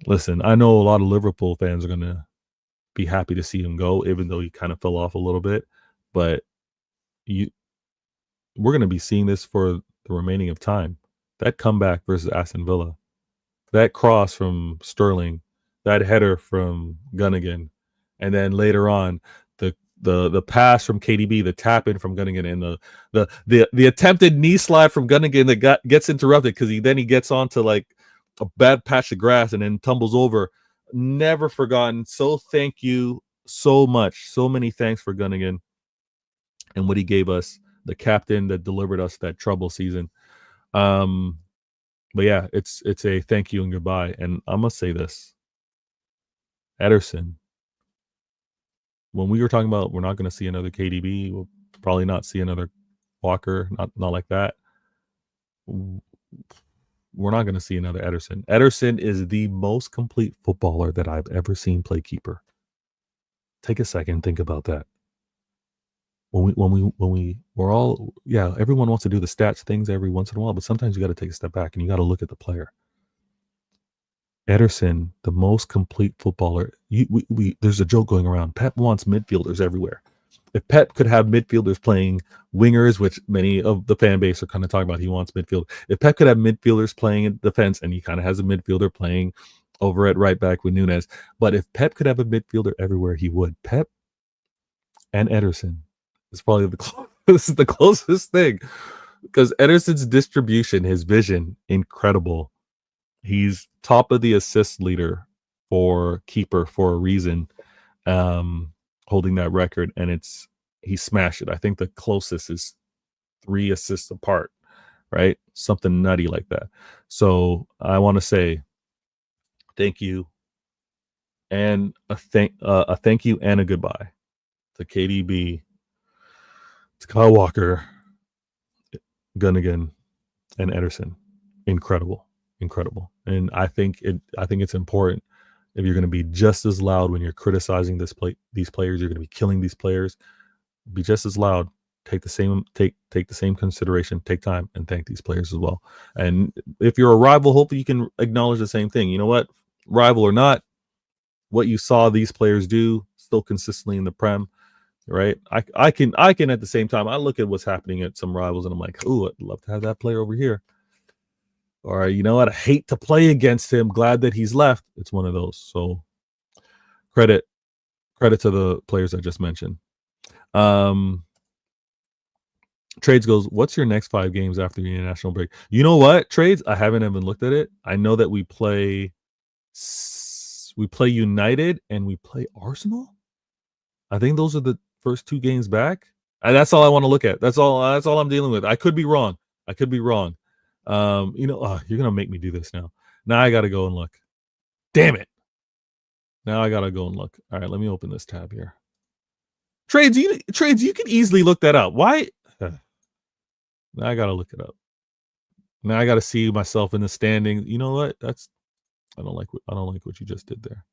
Listen, I know a lot of Liverpool fans are going to be happy to see him go, even though he kind of fell off a little bit. But we're going to be seeing this for the remaining of time. That comeback versus Aston Villa, that cross from Sterling, that header from Gundogan, and then later on the pass from KDB, the tap in from Gundogan, and the attempted knee slide from Gundogan that gets interrupted because he gets onto like a bad patch of grass and then tumbles over. Never forgotten. So thank you so much. So many thanks for Gundogan and what he gave us, the captain that delivered us that trouble season. But yeah, it's a thank you and goodbye. And I'm gonna say this. Ederson, when we were talking about we're not going to see another KDB, we'll probably not see another Walker, not like that. We're not going to see another Ederson. Ederson is the most complete footballer that I've ever seen play keeper. Take a second, think about that. We're all, yeah, everyone wants to do the stats things every once in a while, but sometimes you got to take a step back and you got to look at the player. Ederson, the most complete footballer. There's a joke going around. Pep wants midfielders everywhere. If Pep could have midfielders playing wingers, which many of the fan base are kind of talking about, he wants midfield. If Pep could have midfielders playing in defense, and he kind of has a midfielder playing over at right back with Nunez. But if Pep could have a midfielder everywhere, he would. Pep and Ederson is probably this is the closest thing, because Ederson's distribution, his vision, incredible. He's top of the assist leader for keeper for a reason, holding that record, and he smashed it. I think the closest is 3 assists apart, right? Something nutty like that. So I want to say thank you, and a thank you and a goodbye to KDB, to Kyle Walker, Gundogan, and Ederson. Incredible. And I think it's important, if you're going to be just as loud when you're criticizing these players, you're going to be killing these players, be just as loud. Take the same consideration, take time, and thank these players as well. And if you're a rival, hopefully you can acknowledge the same thing. You know what, rival or not, what you saw these players do still consistently in the Prem, right? I can at the same time, I look at what's happening at some rivals and I'm like, oh, I'd love to have that player over here. Or, you know what, I hate to play against him. Glad that he's left. It's one of those. So credit to the players I just mentioned. Trades goes, what's your next 5 games after the international break? You know what, Trades? I haven't even looked at it. I know that we play United and we play Arsenal. I think those are the first 2 games back. That's all I want to look at. That's all I'm dealing with. I could be wrong. You're gonna make me do this now. Now I gotta go and look. Damn it. Now I gotta go and look. All right, let me open this tab here. Trades, you can easily look that up. Why? Now I gotta look it up. Now I gotta see myself in the standings. You know what? I don't like what you just did there.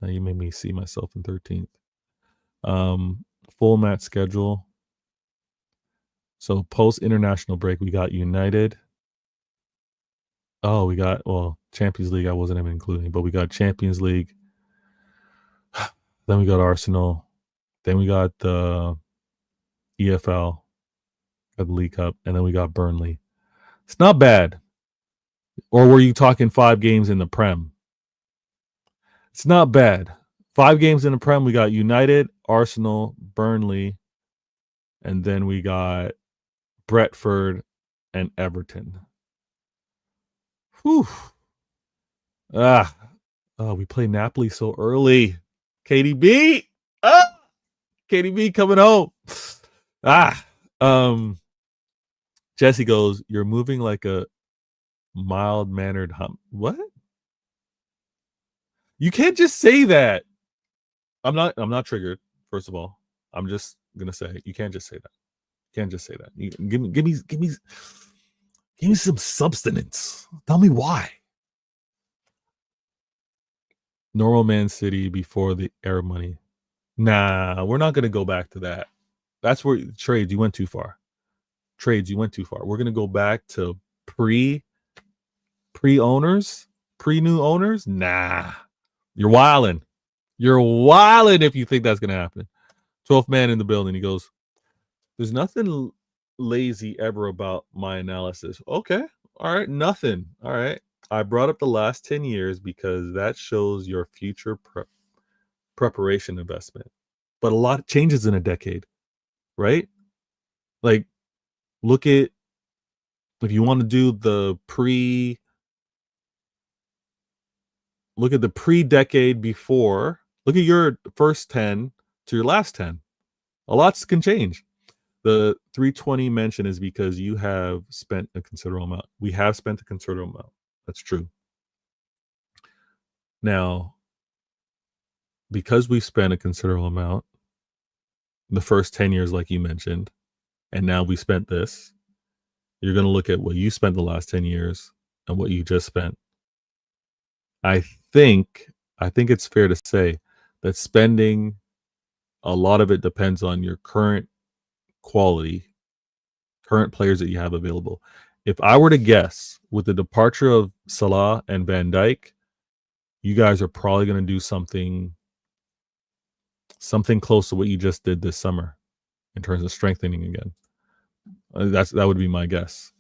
Now you made me see myself in 13th. Full match schedule. So post international break, we got United. Oh, we got Champions League. I wasn't even including, but we got Champions League. Then we got Arsenal. Then we got the EFL, got the League Cup, and then we got Burnley. It's not bad. Or were you talking 5 games in the Prem? It's not bad. 5 games in the Prem. We got United, Arsenal, Burnley, and then we got Brentford and Everton. Whew. We play Napoli so early. KDB. KDB coming home. Jesse goes, you're moving like a mild-mannered hum. What? You can't just say that. I'm not triggered, first of all. I'm just gonna say you can't just say that. You can't just say that. You, give me some substance. Tell me why. Normal Man City before the air money. Nah, we're not gonna go back to that. That's where Trades, you went too far. We're gonna go back to pre-owners, pre-new owners. Nah, you're wilding. You're wilding if you think that's gonna happen. 12th man in the building. He goes, there's nothing lazy ever about my analysis. Okay, all right, nothing. All right, I brought up the last 10 years because that shows your future preparation investment. But a lot changes in a decade, right? Like, look at, if you want to do the look at the pre-decade before, look at your first 10 to your last 10. A lot can change. The 320 mention is because you have spent a considerable amount. We have spent a considerable amount. That's true. Now, because we spent a considerable amount, the first 10 years, like you mentioned, and now we spent this, you're going to look at what you spent the last 10 years and what you just spent. I think it's fair to say that spending, a lot of it depends on your current quality, current players that you have available. If I were to guess, with the departure of Salah and Van Dijk, you guys are probably going to do something close to what you just did this summer in terms of strengthening again. That would be my guess.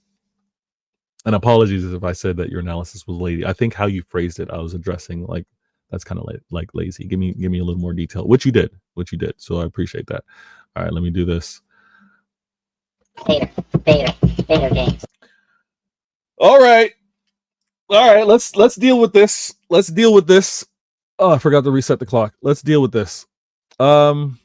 And apologies if I said that your analysis was lazy. I think how you phrased it, I was addressing like that's kind of like lazy. Give me a little more detail, which you did. So I appreciate that. All right, let me do this. Beta games. All right. Let's deal with this. Oh, I forgot to reset the clock. Let's deal with this. Donnarumma.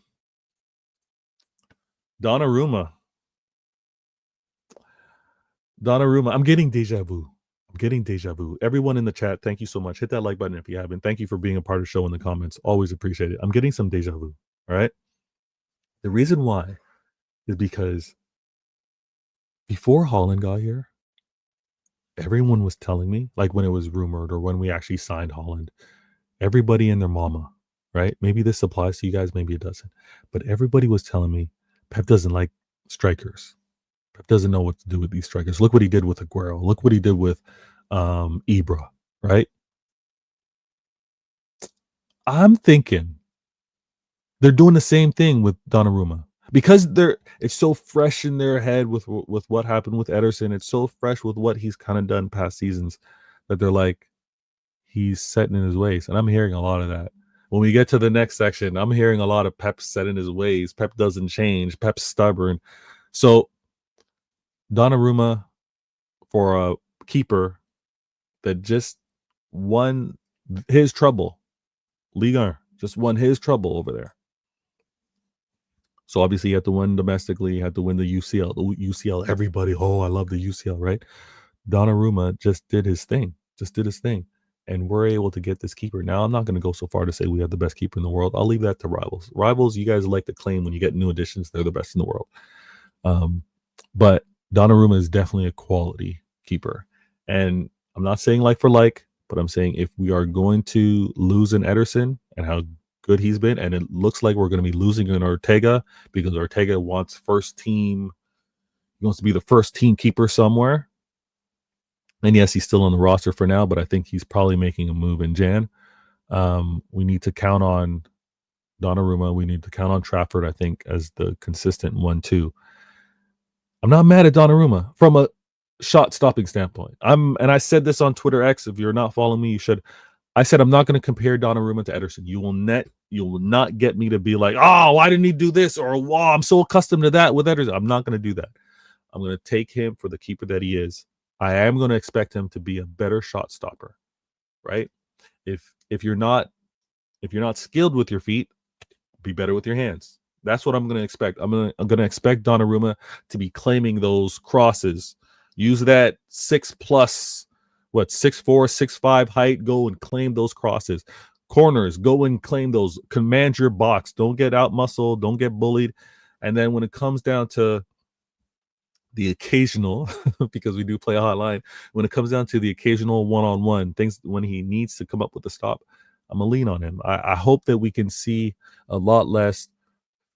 I'm getting deja vu. Everyone in the chat, thank you so much. Hit that like button if you haven't. Thank you for being a part of the show in the comments. Always appreciate it. I'm getting some deja vu. All right. The reason why is because before Haaland got here, everyone was telling me, like when it was rumored or when we actually signed Haaland, everybody and their mama, right? Maybe this applies to you guys, maybe it doesn't. But everybody was telling me Pep doesn't like strikers. Pep doesn't know what to do with these strikers. Look what he did with Aguero. Look what he did with Ibra, right? I'm thinking they're doing the same thing with Donnarumma because it's so fresh in their head with what happened with Ederson. It's so fresh with what he's kind of done past seasons that they're like, he's setting in his ways. And I'm hearing a lot of that. When we get to the next section, I'm hearing a lot of Pep set in his ways. Pep doesn't change. Pep's stubborn. So Donnarumma for a keeper that just won his trouble. Ligue 1 just won his trouble over there. So obviously, you have to win domestically. You have to win the UCL. The UCL, everybody, oh, I love the UCL, right? Donnarumma just did his thing. And we're able to get this keeper. Now, I'm not going to go so far to say we have the best keeper in the world. I'll leave that to rivals. Rivals, you guys like to claim when you get new additions, they're the best in the world. But Donnarumma is definitely a quality keeper. And I'm not saying like for like, but I'm saying if we are going to lose an Ederson and how good he's been, and it looks like we're going to be losing an Ortega because Ortega wants he wants to be the first team keeper somewhere. And yes, he's still on the roster for now, but I think he's probably making a move in Jan. We need to count on Donnarumma. We need to count on Trafford, I think, as the consistent 1-2. I'm not mad at Donnarumma from a shot stopping standpoint. And I said this on Twitter X. If you're not following me, you should. I said I'm not going to compare Donnarumma to Ederson. You will not get me to be like, oh, why didn't he do this? Or wow, I'm so accustomed to that with Ederson. I'm not going to do that. I'm going to take him for the keeper that he is. I am going to expect him to be a better shot stopper, right? If you're not skilled with your feet, be better with your hands. That's what I'm going to expect. I'm going to expect Donnarumma to be claiming those crosses. Use that 6'+", 6'4", 6'5" height. Go and claim those crosses. Corners, go and claim those. Command your box. Don't get out muscled. Don't get bullied. And then when it comes down to the occasional, because we do play a hotline, when it comes down to the occasional one-on-one things, when he needs to come up with a stop, I'm going to lean on him. I hope that we can see a lot less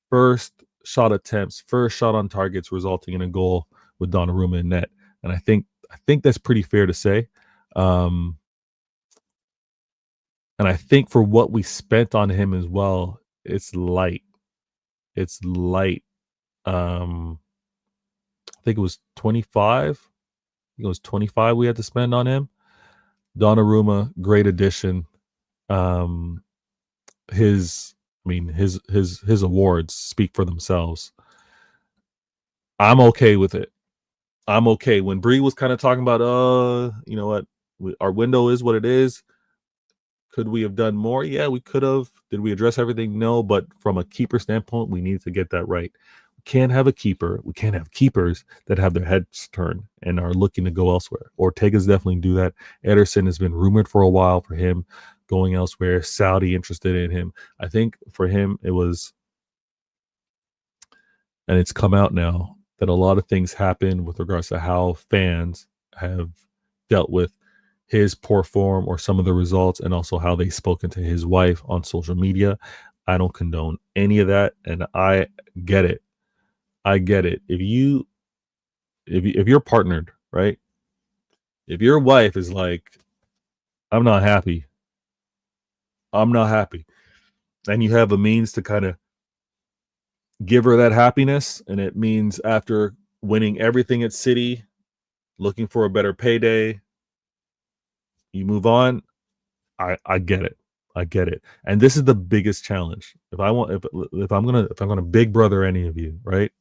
first shot attempts, first shot on targets resulting in a goal with Donnarumma in net. And I think that's pretty fair to say. And I think for what we spent on him as well, it's light. I think it was 25. It was 25 we had to spend on him. Donnarumma, great addition. His awards speak for themselves. I'm okay with it. I'm okay. When Bree was kind of talking about, you know what, our window is what it is. Could we have done more? Yeah, we could have. Did we address everything? No, but from a keeper standpoint, we need to get that right. We can't have keepers that have their heads turned and are looking to go elsewhere. Ortega's definitely do that. Ederson has been rumored for a while for him going elsewhere. Saudi interested in him. I think for him it was, and it's come out now, that a lot of things happen with regards to how fans have dealt with his poor form or some of the results, and also how they've spoken to his wife on social media. I don't condone any of that, and I get it. If you're partnered, right? If your wife is like, I'm not happy, and you have a means to kind of give her that happiness, and it means after winning everything at City, looking for a better payday, you move on. I get it. And this is the biggest challenge. If I'm gonna big brother any of you, right?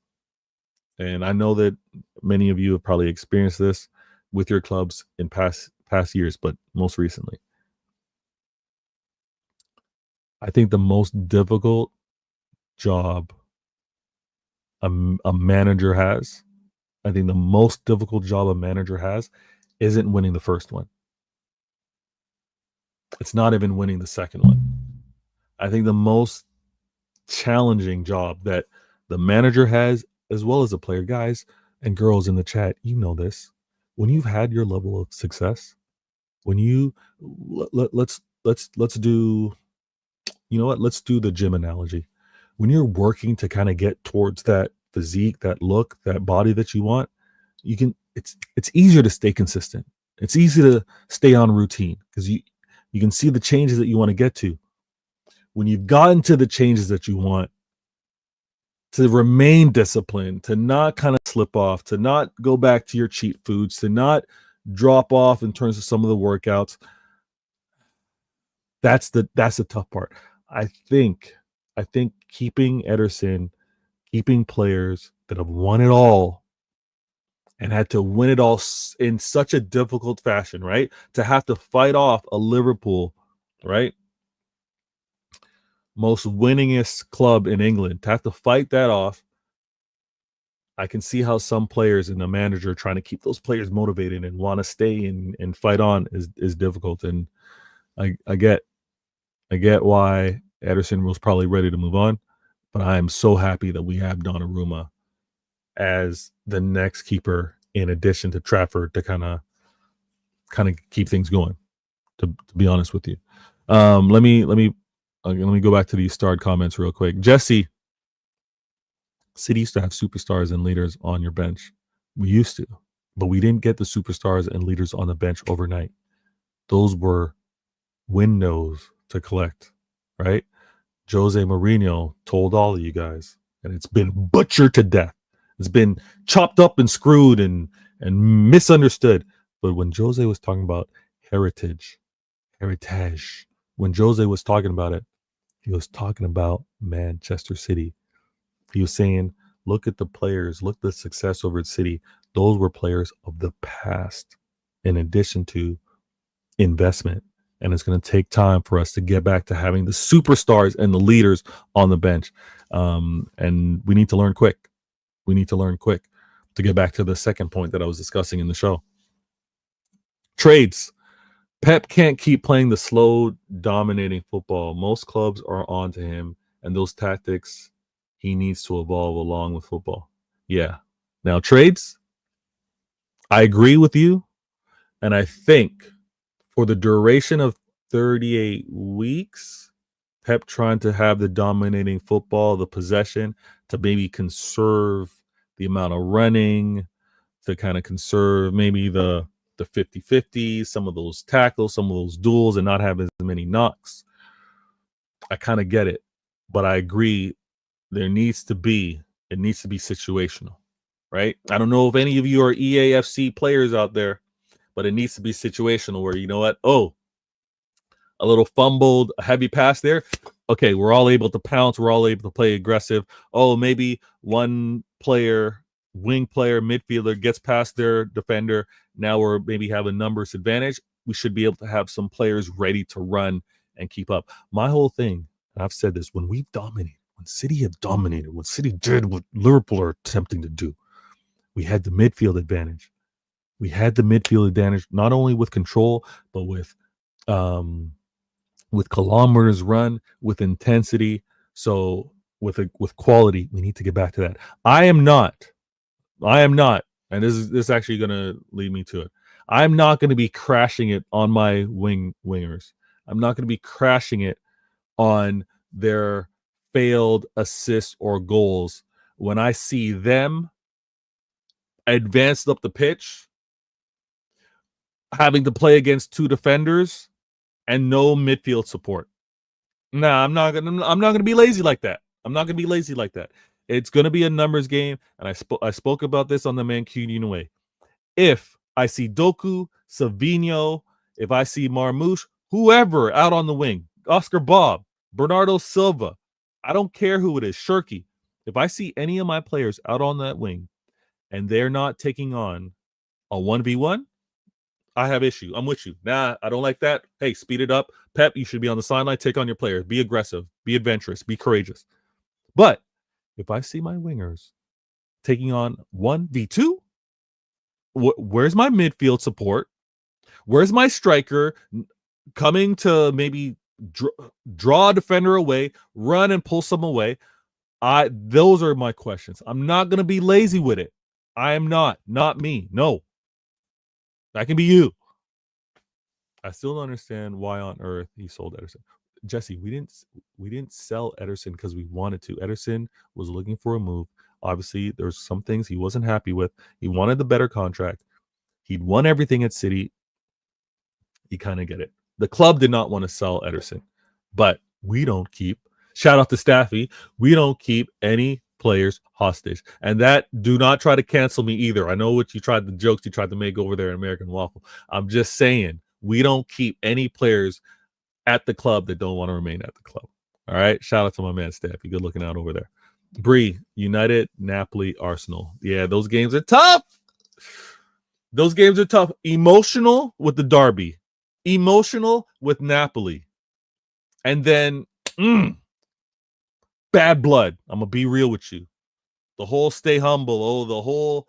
And I know that many of you have probably experienced this with your clubs in past years, but most recently, I think the most difficult job a manager has, isn't winning the first one. It's not even winning the second one. I think the most challenging job that the manager has, as well as the player, guys and girls in the chat, you know this. When you've had your level of success, when you let's do, you know what? Let's do the gym analogy. When you're working to kind of get towards that physique, that look, that body that you want, it's easier to stay consistent. It's easy to stay on routine because you can see the changes that you want to get to. When you've gotten to the changes that you want, to remain disciplined, to not kind of slip off, to not go back to your cheat foods, to not drop off in terms of some of the workouts. That's the tough part. I think keeping Ederson, keeping players that have won it all and had to win it all in such a difficult fashion, right? To have to fight off a Liverpool, right? Most winningest club in England, to have to fight that off. I can see how some players and the manager trying to keep those players motivated and want to stay and fight on is difficult. And I get why Ederson was probably ready to move on, but I am so happy that we have Donnarumma as the next keeper in addition to Trafford to kind of keep things going. To be honest with you, let me go back to these starred comments real quick. Jesse, City used to have superstars and leaders on your bench. We used to, but we didn't get the superstars and leaders on the bench overnight. Those were windows to collect, right? Jose Mourinho told all of you guys, and it's been butchered to death. It's been chopped up and screwed and misunderstood. But when Jose was talking about heritage, when Jose was talking about it, he was talking about Manchester City. He was saying, look at the players, look at the success over at City. Those were players of the past, in addition to investment. And it's going to take time for us to get back to having the superstars and the leaders on the bench. And we need to learn quick. We need to learn quick to get back to the second point that I was discussing in the show. Trades. Pep can't keep playing the slow, dominating football. Most clubs are on to him, and those tactics he needs to evolve along with football. Yeah. Now, trades, I agree with you. And I think for the duration of 38 weeks, Pep trying to have the dominating football, the possession, to maybe conserve the amount of running, to kind of conserve maybe the 50-50, some of those tackles, some of those duels, and not have as many knocks. I kind of get it. But I agree, it needs to be situational, right? I don't know if any of you are EAFC players out there, but it needs to be situational where, you know what? Oh, a little fumbled, a heavy pass there. Okay, we're all able to pounce. We're all able to play aggressive. Oh, maybe one player, wing player, midfielder gets past their defender. Now we're maybe have a numbers advantage. We should be able to have some players ready to run and keep up. My whole thing, and I've said this, when we've dominated, when City have dominated, when City did what Liverpool are attempting to do, we had the midfield advantage. We had the midfield advantage not only with control, but with kilometers run, with intensity. So with quality, we need to get back to that. I am not, and this is actually going to lead me to it. I'm not going to be crashing it on my wingers. I'm not going to be crashing it on their failed assists or goals when I see them advanced up the pitch, having to play against two defenders and no midfield support. Nah, I'm not gonna be lazy like that. It's gonna be a numbers game, and I spoke about this on the Mancunian way. If I see Doku, Savinho, if I see Marmoush, whoever out on the wing, Oscar Bob, Bernardo Silva, I don't care who it is, Shirky. If I see any of my players out on that wing and they're not taking on a 1v1, I have issue. I'm with you. Nah, I don't like that. Hey, speed it up. Pep, you should be on the sideline. Take on your players. Be aggressive. Be adventurous. Be courageous. But if I see my wingers taking on 1v2, where's my midfield support? Where's my striker coming to maybe draw a defender away, run and pull some away? Those are my questions. I'm not going to be lazy with it. I am not me. No. That can be you. I still don't understand why on earth he sold Ederson. Jesse, we didn't sell Ederson because we wanted to. Ederson was looking for a move. Obviously, there's some things he wasn't happy with. He wanted the better contract. He'd won everything at City. You kind of get it. The club did not want to sell Ederson, but we don't keep, shout out to Staffy, we don't keep any players hostage. And that, do not try to cancel me either. I know what the jokes you tried to make over there in American Waffle. I'm just saying, we don't keep any players at the club that don't want to remain at the club. All right. Shout out to my man Staffy. Good looking out over there. Bree, United, Napoli, Arsenal. Yeah, those games are tough. Those games are tough. Emotional with the derby, emotional with Napoli, and then bad blood. I'm gonna be real with you. The whole stay humble. The whole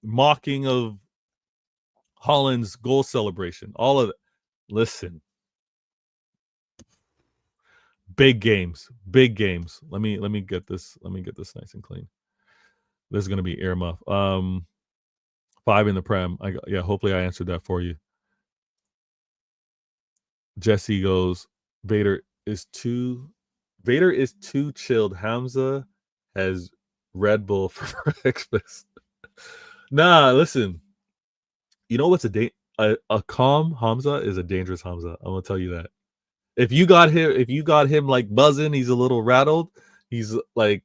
mocking of Holland's goal celebration. All of it. Listen, big games. Let me get this. Let me get this nice and clean. This is gonna be earmuff. 5 in the Prem. Hopefully I answered that for you. Jesse goes, Vader is too chilled. Hamza has Red Bull for breakfast. Nah, listen. You know what's a calm Hamza is a dangerous Hamza. I'm gonna tell you that. If you got him like buzzing, he's a little rattled. He's like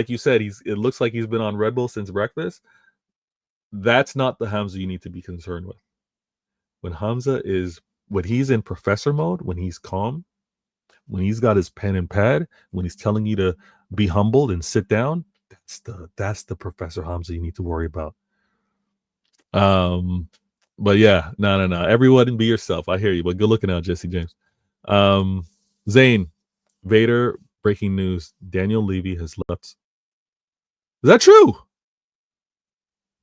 you said, it looks like he's been on Red Bull since breakfast. That's not the Hamza you need to be concerned with. When he's in professor mode, when he's calm, when he's got his pen and pad, when he's telling you to be humbled and sit down, that's the Professor Hamza you need to worry about. But yeah, no. Everyone be yourself. I hear you, but good looking out, Jesse James. Zane, Vader, breaking news. Daniel Levy has left. Is that true?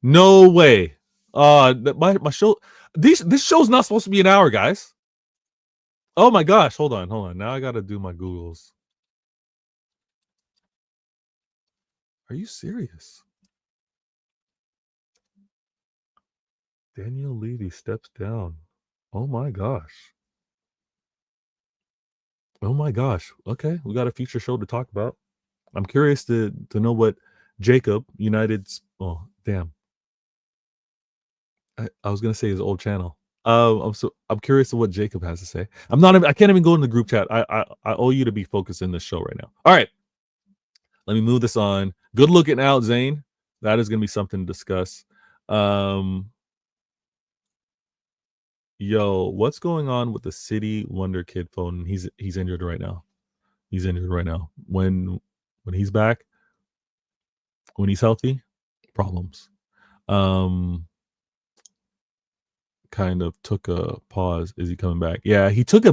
No way. My show. This show's not supposed to be an hour, guys. Oh my gosh. Hold on. Now I got to do my Googles. Are you serious? Daniel Levy steps down. Oh my gosh. Okay, we got a future show to talk about. I'm curious to know what Jacob United's. Oh damn! I was gonna say his old channel. I'm curious to what Jacob has to say. I can't even go in the group chat. I owe you to be focused in this show right now. All right, let me move this on. Good looking out, Zane. That is gonna be something to discuss. Yo, what's going on with the City Wonder Kid phone? He's injured right now. When he's back, when he's healthy, problems. Kind of took a pause. Is he coming back? Yeah, he took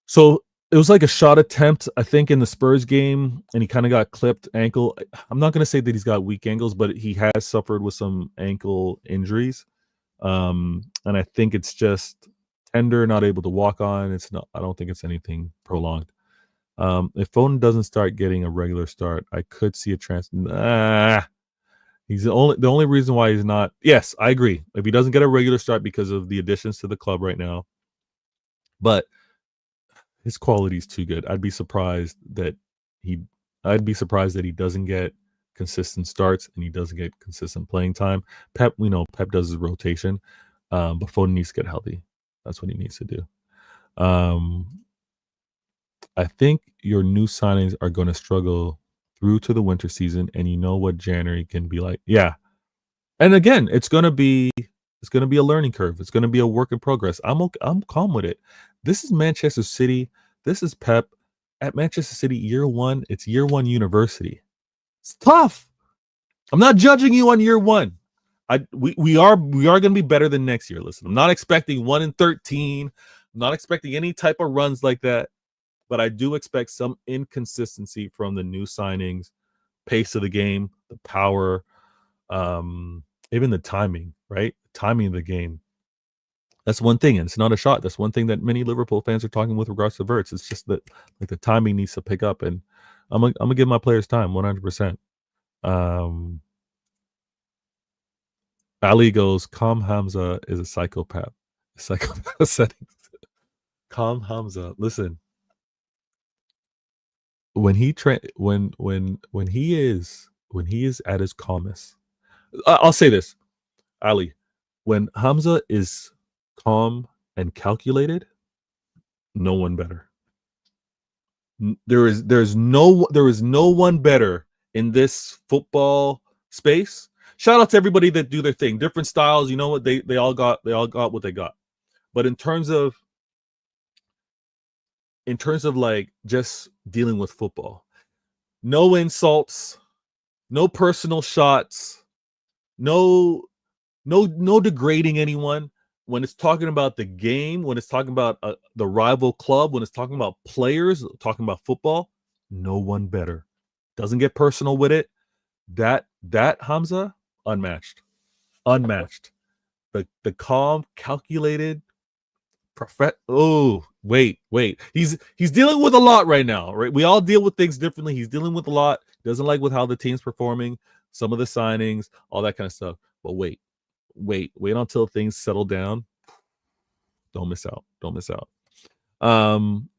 so it was like a shot attempt, I think, in the Spurs game, and he kind of got clipped ankle. I'm not going to say that he's got weak ankles, but he has suffered with some ankle injuries. And I think it's just tender, not able to walk on. I don't think it's anything prolonged. If Foden doesn't start getting a regular start, I could see a he's the only reason why he's not. Yes, I agree. If he doesn't get a regular start because of the additions to the club right now, but his quality is too good. I'd be surprised that he doesn't get consistent starts and he doesn't get consistent playing time. Pep does his rotation, but Foden needs to get healthy. That's what he needs to do. I think your new signings are going to struggle through to the winter season, and you know what January can be like. Yeah, and again, it's going to be a learning curve. It's going to be a work in progress. I'm calm with it. This is Manchester City. This is Pep at Manchester City. Year one, it's year one university. It's tough. I'm not judging you on year one. We are going to be better than next year. Listen, I'm not expecting 1-13. I'm not expecting any type of runs like that, but I do expect some inconsistency from the new signings, pace of the game, the power, even the timing, right? Timing of the game. That's one thing, and it's not a shot. That's one thing that many Liverpool fans are talking with regards to Verts. It's just that like the timing needs to pick up, and I'm gonna give my players time, 100%. Ali goes, Calm Hamza is a psychopath. Psychopath settings. Calm Hamza. Listen, when he is at his calmest, I'll say this, Ali, when Hamza is calm and calculated, no one better. There is no one better in this football space. Shout out to everybody that do their thing, different styles. You know what, they all got what they got. But in terms of like just dealing with football, no insults, no personal shots, No degrading anyone. When it's talking about the game, when it's talking about the rival club, when it's talking about players, talking about football, no one better. Doesn't get personal with it. That Hamza, unmatched. The calm, calculated, wait. He's dealing with a lot right now, right? We all deal with things differently. He's dealing with a lot. Doesn't like with how the team's performing, some of the signings, all that kind of stuff. But wait until things settle down. Don't miss out.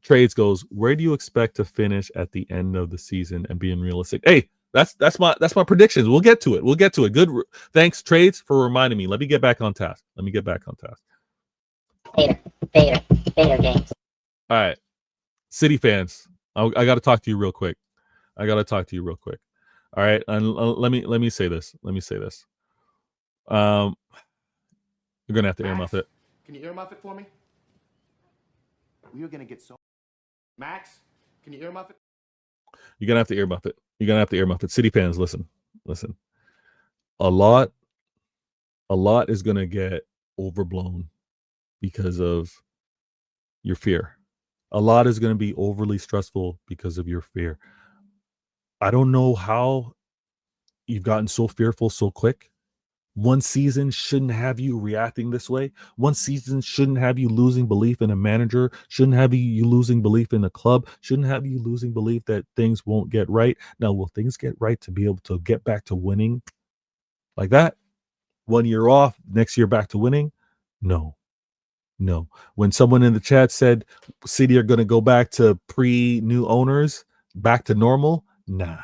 Trades goes, where do you expect to finish at the end of the season and being realistic? Hey, that's my predictions. We'll get to it. Good. Thanks, Trades, for reminding me. Let me get back on task. Vader games. All right. City fans, I got to talk to you real quick. All right. And let me say this. You're going to have to earmuff it. Can you earmuff it for me? We are going to get so... Max, can you earmuff it? You're going to have to earmuff it. City fans, listen. A lot is going to get overblown because of your fear. A lot is going to be overly stressful because of your fear. I don't know how you've gotten so fearful so quick. One season shouldn't have you reacting this way. One season shouldn't have you losing belief in a manager, shouldn't have you losing belief in a club, shouldn't have you losing belief that things won't get right. Now, will things get right to be able to get back to winning like that? 1 year off, next year back to winning? No. When someone in the chat said City are going to go back to pre-new owners, back to normal, nah.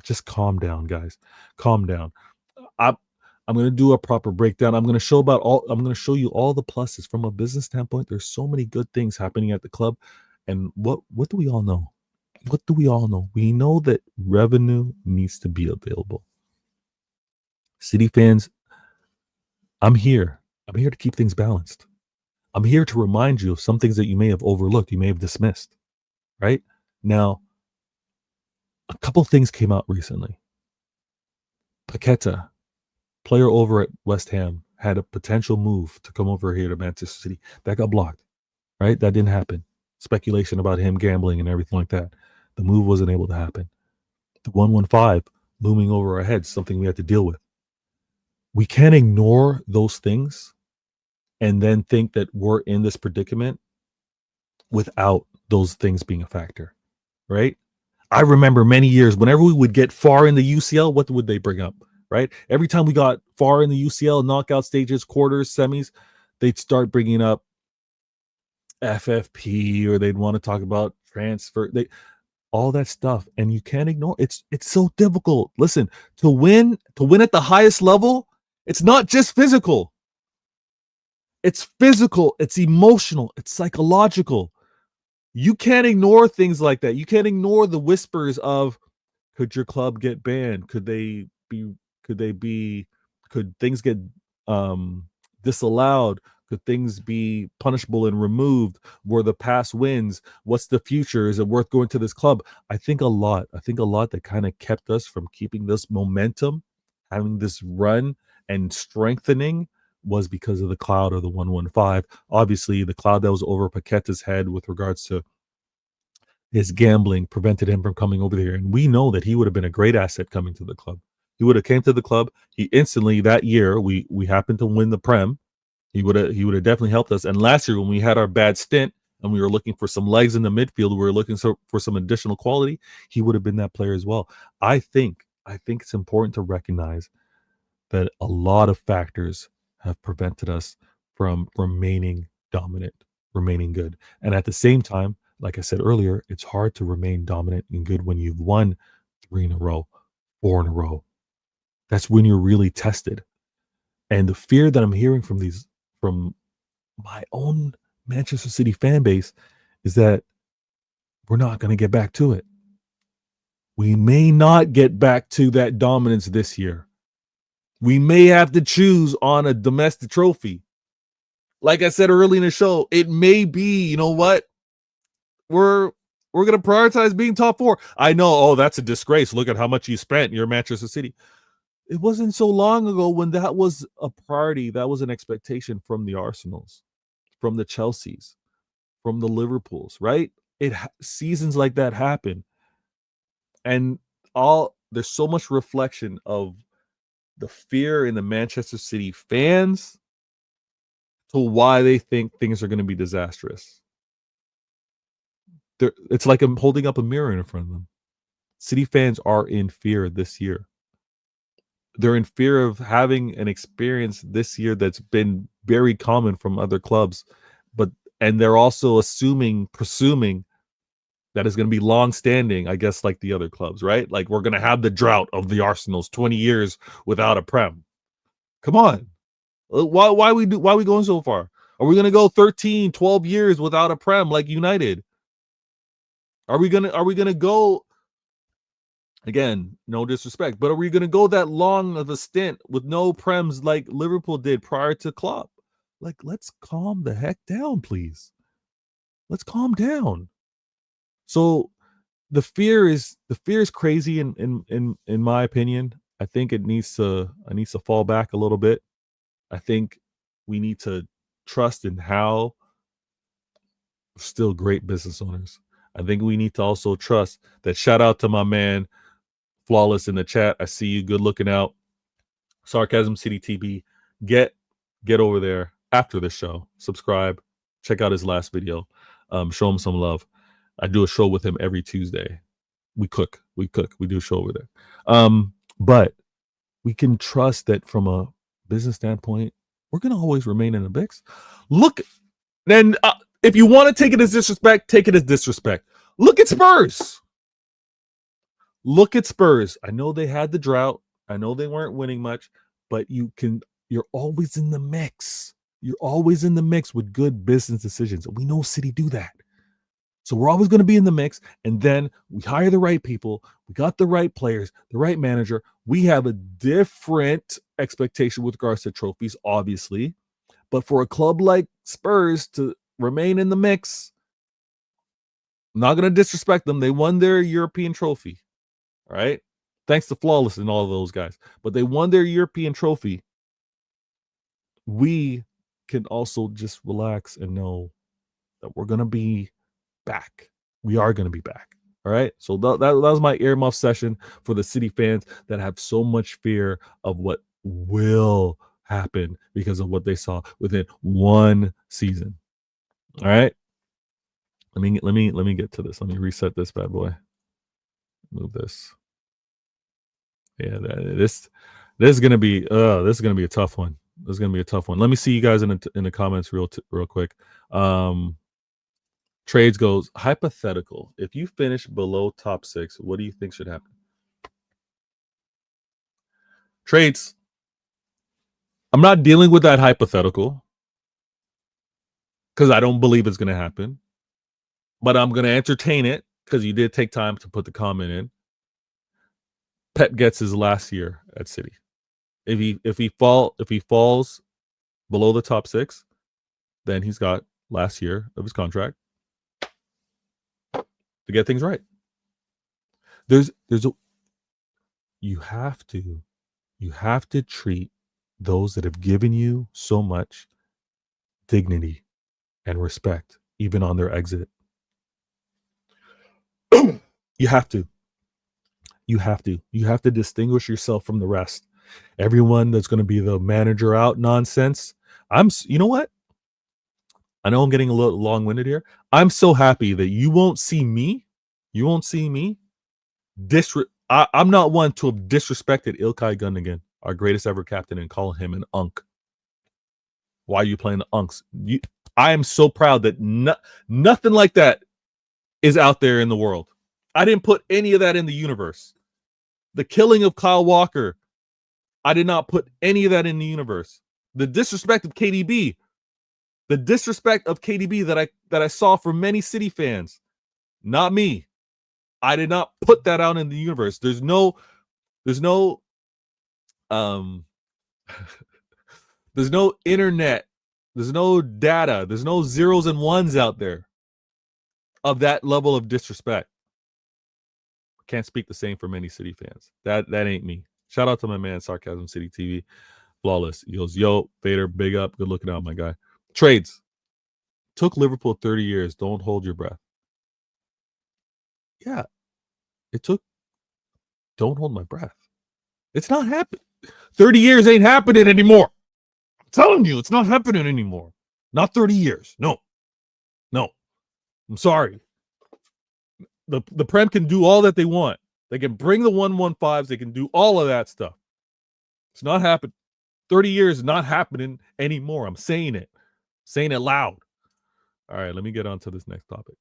Just calm down, guys. Calm down. I'm going to do a proper breakdown. I'm going to show you all the pluses from a business standpoint. There's so many good things happening at the club. And what do we all know? We know that revenue needs to be available. City fans, I'm here to keep things balanced. I'm here to remind you of some things that you may have overlooked, you may have dismissed, right? Now, a couple things came out recently. Paqueta, player over at West Ham, had a potential move to come over here to Manchester City. That got blocked, right? That didn't happen. Speculation about him gambling and everything like that. The move wasn't able to happen. The 115 looming over our heads, something we had to deal with. We can't ignore those things and then think that we're in this predicament without those things being a factor, right? I remember many years, whenever we would get far in the UCL, what would they bring up, right? Every time we got far in the UCL, knockout stages, quarters, semis, they'd start bringing up FFP, or they'd want to talk about transfer, all that stuff. And you can't ignore it. It's so difficult. Listen, to win at the highest level, it's not just physical. It's physical, it's emotional, it's psychological. You can't ignore things like that. You can't ignore the whispers of, could your club get banned? Could things get disallowed? Could things be punishable and removed? Were the past wins? What's the future? Is it worth going to this club? I think a lot that kind of kept us from keeping this momentum, having this run and strengthening, was because of the cloud of the 115. Obviously, the cloud that was over Paqueta's head with regards to his gambling prevented him from coming over there. And we know that he would have been a great asset coming to the club. He would have came to the club. He instantly, that year, we happened to win the Prem. He would have definitely helped us. And last year, when we had our bad stint and we were looking for some legs in the midfield, we were looking for some additional quality, he would have been that player as well. I think it's important to recognize that a lot of factors have prevented us from remaining dominant, remaining good. And at the same time, like I said earlier, it's hard to remain dominant and good when you've won 3 in a row, 4 in a row. That's when you're really tested. And the fear that I'm hearing from my own Manchester City fan base is that we're not going to get back to it. We may not get back to that dominance this year. We may have to choose on a domestic trophy. Like I said early in the show, it may be, you know what? We're going to prioritize being top 4. I know, that's a disgrace. Look at how much you spent. You're Manchester City. It wasn't so long ago when that was a priority. That was an expectation from the Arsenals, from the Chelseas, from the Liverpools, right? Seasons like that happen. And there's so much reflection of the fear in the Manchester City fans to why they think things are going to be disastrous. It's like I'm holding up a mirror in front of them. City fans are in fear this year. They're in fear of having an experience this year that's been very common from other clubs, and they're also presuming that is going to be long-standing, I guess, like the other clubs, right? Like we're going to have the drought of the Arsenals, 20 years without a Prem. Come on. Why we going so far? Are we going to go 13, 12 years without a Prem like United? Are we going to go, again, no disrespect, but are we going to go that long of a stint with no Prems like Liverpool did prior to Klopp? Like, let's calm the heck down, please. Let's calm down. So the fear is crazy in my opinion. I think it needs to fall back a little bit. I think we need to trust in how we're still great business owners. I think we need to also trust that. Shout out to my man Flawless in the chat. I see you. Good looking out. Sarcasm City TB. Get over there after the show. Subscribe. Check out his last video. Show him some love. I do a show with him every Tuesday. We cook. We do a show over there. But we can trust that from a business standpoint, we're going to always remain in the mix. Look, then if you want to take it as disrespect, take it as disrespect. Look at Spurs. I know they had the drought. I know they weren't winning much, but you're always in the mix. You're always in the mix with good business decisions. We know City do that. So we're always going to be in the mix. And then we hire the right people. We got the right players, the right manager. We have a different expectation with regards to trophies, obviously. But for a club like Spurs to remain in the mix, I'm not going to disrespect them. They won their European trophy. All right. Thanks to Flawless and all of those guys. But they won their European trophy. We can also just relax and know that we're going to be back. We are going to be back. All right. So that was my earmuff session for the City fans that have so much fear of what will happen because of what they saw within one season. All right. Let me get to this. Let me reset this bad boy. Move this. Yeah, this is gonna be a tough one. This is gonna be a tough one. Let me see you guys in the comments real quick. Trades goes hypothetical. If you finish below top 6, what do you think should happen? Trades. I'm not dealing with that hypothetical because I don't believe it's gonna happen. But I'm gonna entertain it because you did take time to put the comment in. Pep gets his last year at City. If he falls below the top 6, then he's got last year of his contract to get things right. You have to treat those that have given you so much dignity and respect, even on their exit. You have to. You have to distinguish yourself from the rest. Everyone that's going to be the manager out nonsense. You know what? I know I'm getting a little long-winded here. I'm so happy that you won't see me. I'm not one to have disrespected Ilkay Gundogan, our greatest ever captain, and call him an unk. Why are you playing the unks? I am so proud that nothing like that is out there in the world. I didn't put any of that in the universe. The killing of Kyle Walker, I did not put any of that in the universe. The disrespect of KDB, that I saw from many City fans, not me. I did not put that out in the universe. There's no there's no internet, there's no data, there's no zeros and ones out there of that level of disrespect. Can't speak the same for many City fans. That ain't me. Shout out to my man, Sarcasm City TV. Flawless. He goes, yo, Vader, big up. Good looking out, my guy. Trades. Took Liverpool 30 years. Don't hold your breath. Yeah. It took. Don't hold my breath. It's not happening. 30 years ain't happening anymore. I'm telling you, it's not happening anymore. Not 30 years. No. I'm sorry. The Prem can do all that they want. They can bring the 115s. They can do all of that stuff. It's not happening. 30 years is not happening anymore. I'm saying it. Saying it loud. All right, let me get on to this next topic.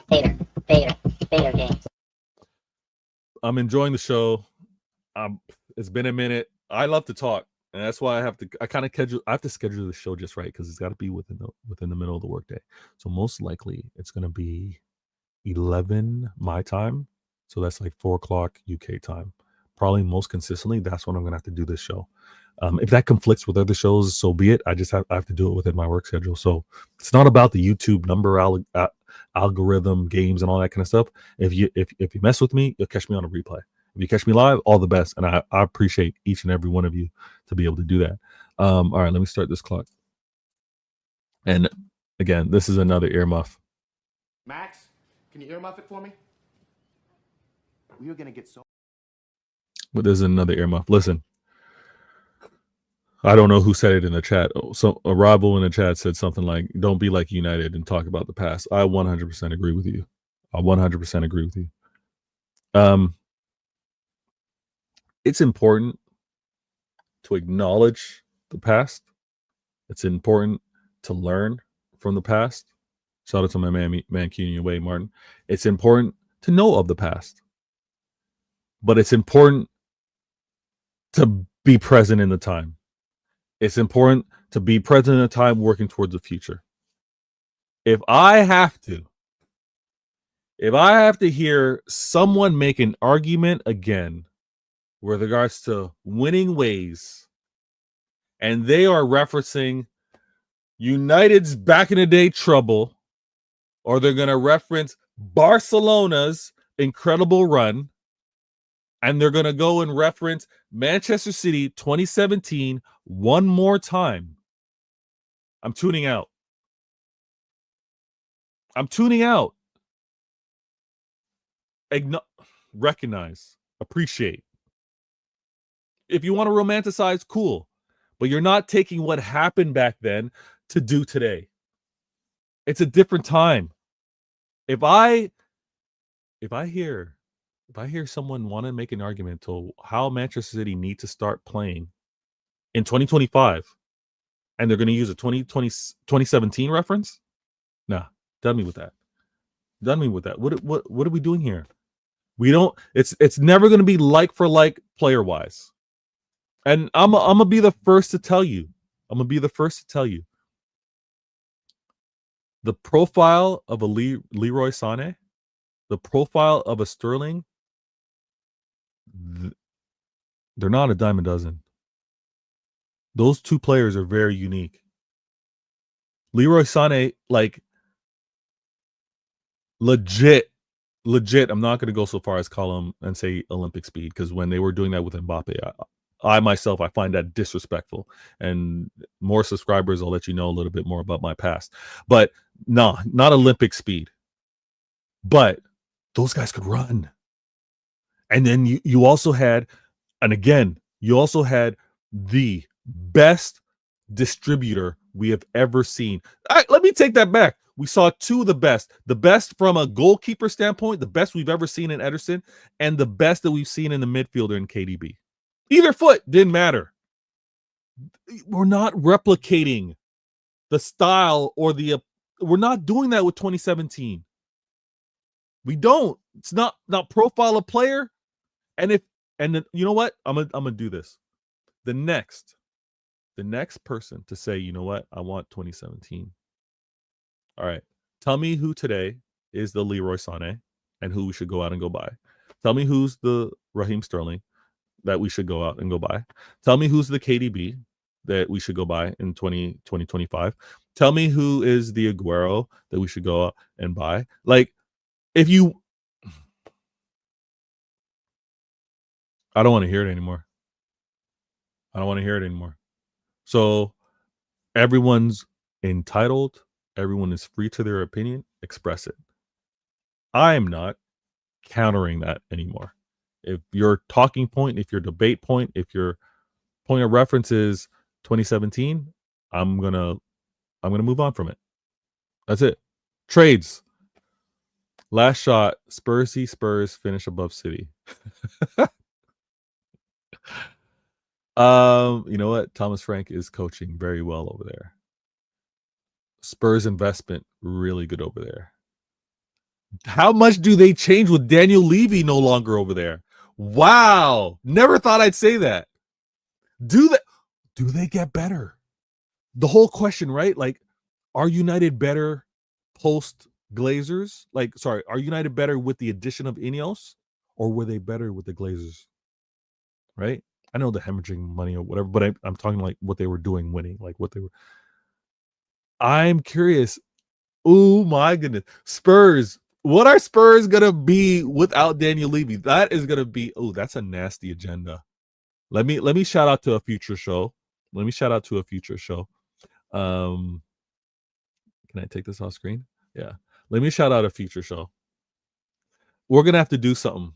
Vader games. I'm enjoying the show. It's been a minute. I love to talk, and that's why I have to schedule the show just right, because it's got to be within the middle of the workday. So most likely it's going to be 11 my time, so that's like 4 o'clock UK time. Probably most consistently, that's when I'm going to have to do this show. If that conflicts with other shows, so be it. I have to do it within my work schedule. So it's not about the YouTube number algorithm, games, and all that kind of stuff. If you mess with me, you'll catch me on a replay. If you catch me live, all the best. And I appreciate each and every one of you to be able to do that. All right, let me start this clock. And again, this is another earmuff. Max, can you earmuff it for me? We are going to get so... But there's another earmuff. Listen, I don't know who said it in the chat. So a rival in the chat said something like, don't be like United and talk about the past. I 100% agree with you. I 100% agree with you. It's important to acknowledge the past. It's important to learn from the past. Shout out to my man Keenan away, Martin. It's important to know of the past. But it's important to be present in the time. It's important to be present in the time working towards the future. If I have to hear someone make an argument again with regards to winning ways, and they are referencing United's back in the day trouble, or they're going to reference Barcelona's incredible run, and they're going to go and reference Manchester City 2017 one more time, I'm tuning out. I'm tuning out. Recognize, appreciate. If you want to romanticize, cool. But you're not taking what happened back then to do today. It's a different time. If I hear someone want to make an argument to how Manchester City need to start playing in 2025, and they're going to use a 2017 reference, nah, done me with that. Done me with that. What are we doing here? We don't. It's never going to be like for like player wise. And I'm gonna be the first to tell you. The profile of a Leroy Sané, the profile of a Sterling, they're not a dime a dozen. Those two players are very unique. Leroy Sané, like legit. I'm not going to go so far as call him and say Olympic speed, because when they were doing that with Mbappe, I myself, I find that disrespectful. And more subscribers, I'll let you know a little bit more about my past. But no, not Olympic speed. But those guys could run. And then you also had, and again, you also had the best distributor we have ever seen. Let me take that back. We saw two of the best from a goalkeeper standpoint, the best we've ever seen in Ederson, and the best that we've seen in the midfielder in KDB. Either foot, didn't matter. We're not replicating the style or we're not doing that with 2017. We don't. It's not profile of player. And you know what? I'm gonna do this. The next person to say, you know what, I want 2017. All right. Tell me who today is the Leroy Sané and who we should go out and go buy. Tell me who's the Raheem Sterling that we should go out and go buy. Tell me who's the KDB that we should go buy in 2025. Tell me who is the Aguero that we should go out and buy. Like, if you I don't want to hear it anymore. So everyone's entitled. Everyone is free to their opinion. Express it. I am not countering that anymore. If your talking point, if your debate point, if your point of reference is 2017, I'm gonna move on from it. That's it. Trades. Last shot. Spursy Spurs finish above City. You know what? Thomas Frank is coaching very well over there. Spurs investment really good over there. How much do they change with Daniel Levy no longer over there? Wow. Never thought I'd say that. Do they get better? The whole question, right? Like, are United better post Glazers? Like, sorry, are United better with the addition of Ineos, or were they better with the Glazers? Right? I know the hemorrhaging money or whatever, but I'm talking like what they were doing winning, like what they were. I'm curious. Oh my goodness. Spurs. What are Spurs gonna be without Daniel Levy? That is gonna be, oh, that's a nasty agenda. Let me shout out to a future show. Um, can I take this off screen? Yeah. Let me shout out a future show. We're gonna have to do something.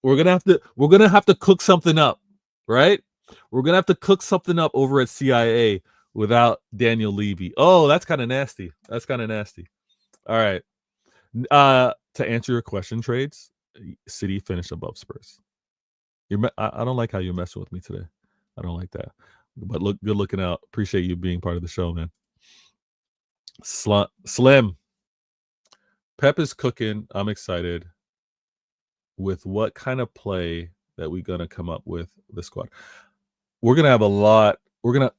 We're gonna have to cook something up, right? We're gonna have to cook something up over at CIA without Daniel Levy. Oh, that's kind of nasty. All right. To answer your question, trades, City finished above Spurs. I don't like how you're messing with me today. I don't like that. But good looking out. Appreciate you being part of the show, man. Slim. Pep is cooking. I'm excited with what kind of play that we're gonna come up with the squad. We're gonna have a lot. We're gonna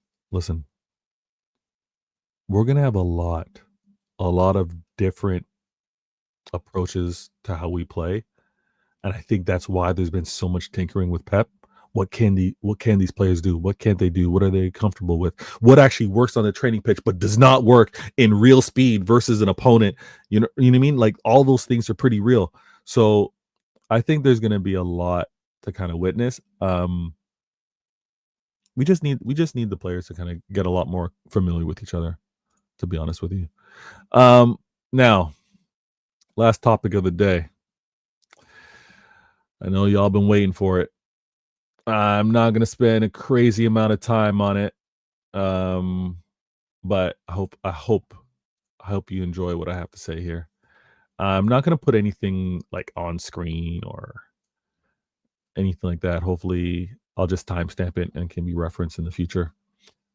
have a lot of different approaches to how we play. And I think that's why there's been so much tinkering with Pep. What can these players do? What can't they do? What are they comfortable with? What actually works on the training pitch but does not work in real speed versus an opponent? You know what I mean? Like, all those things are pretty real. So I think there's going to be a lot to kind of witness. We just need the players to kind of get a lot more familiar with each other, to be honest with you. Now, last topic of the day. I know y'all been waiting for it. I'm not going to spend a crazy amount of time on it. But I hope you enjoy what I have to say here. I'm not going to put anything like on screen or anything like that. Hopefully I'll just timestamp it and can be referenced in the future.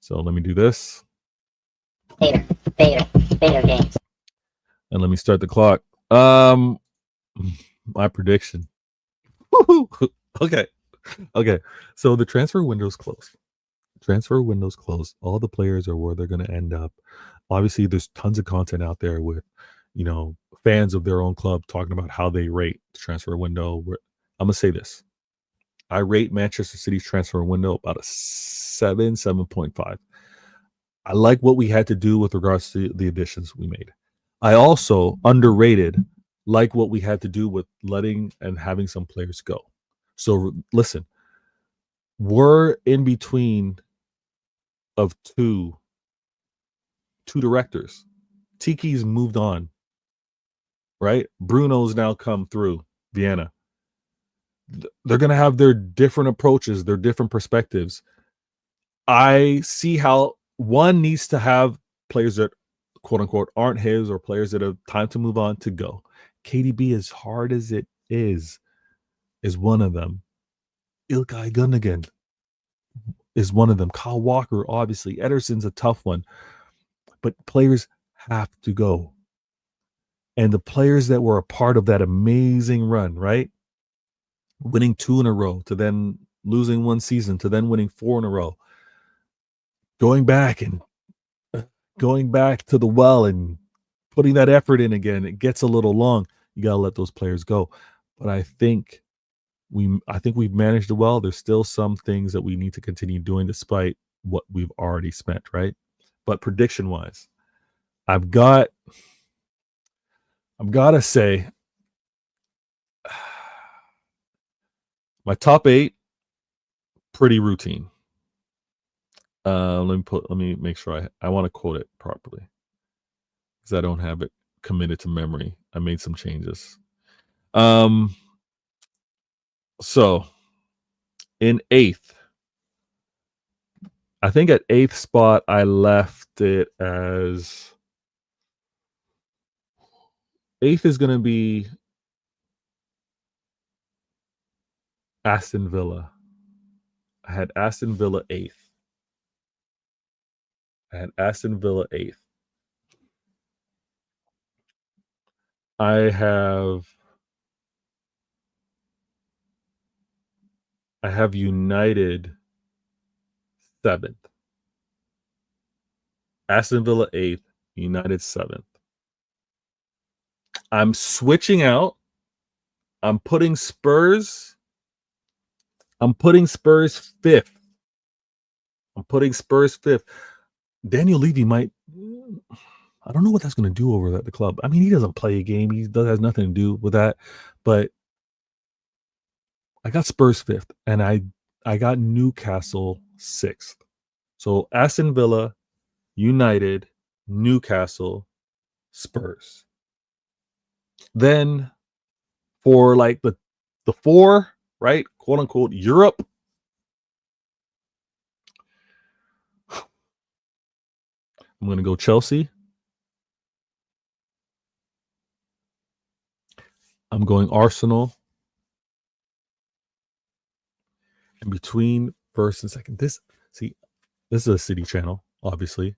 So let me do this. Beta games. And let me start the clock. My prediction. Okay. So the transfer window's closed. All the players are where they're going to end up. Obviously, there's tons of content out there with, fans of their own club talking about how they rate the transfer window. I'm going to say this. I rate Manchester City's transfer window about a 7.5. I like what we had to do with regards to the additions we made. I also underrated like what we had to do with letting and having some players go. So listen, we're in between of two directors. Tiki's moved on, right? Bruno's now come through Vienna. They're going to have their different approaches, their different perspectives. I see how one needs to have players that, quote unquote, aren't his, or players that have time to move on to go. KDB, as hard as it is one of them. Ilkay Gundogan is one of them. Kyle Walker, obviously. Ederson's a tough one. But players have to go. And the players that were a part of that amazing run, right? Winning 2 in a row, to then losing 1 season, to then winning 4 in a row. Going back to the well and putting that effort in again. It gets a little long. You got to let those players go. But I think we've managed it well. There's still some things that we need to continue doing despite what we've already spent, right? But prediction-wise, I've got to say, My top 8, pretty routine. Let me make sure I want to quote it properly because I don't have it committed to memory. I made some changes. So in 8th, I think at 8th spot I left it as 8th is going to be Aston Villa. I had Aston Villa 8th. I had Aston Villa 8th. I have United 7th. Aston Villa 8th, United 7th. I'm switching out. I'm putting Spurs 5th. I'm putting Spurs 5th. Daniel Levy might, I don't know what that's going to do over at the club. I mean, he doesn't play a game. He has nothing to do with that. But I got Spurs 5th, and I got Newcastle 6th. So Aston Villa, United, Newcastle, Spurs. Then for like the 4, right, quote unquote, Europe, I'm going to go Chelsea. I'm going Arsenal. And between first and second, this is a City channel, obviously.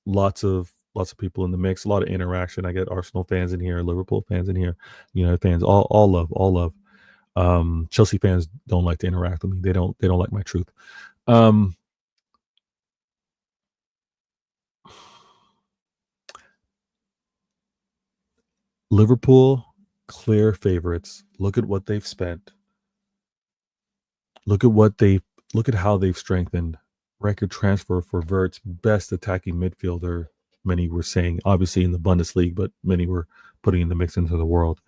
Lots of people in the mix, a lot of interaction. I get Arsenal fans in here, Liverpool fans in here, United fans, all love. Chelsea fans don't like to interact with me. They don't like my truth. Liverpool, clear favorites. Look at what they've spent. Look at how they've strengthened. Record transfer for Vert's best attacking midfielder. Many were saying, obviously in the Bundesliga, but many were putting in the mix into the world.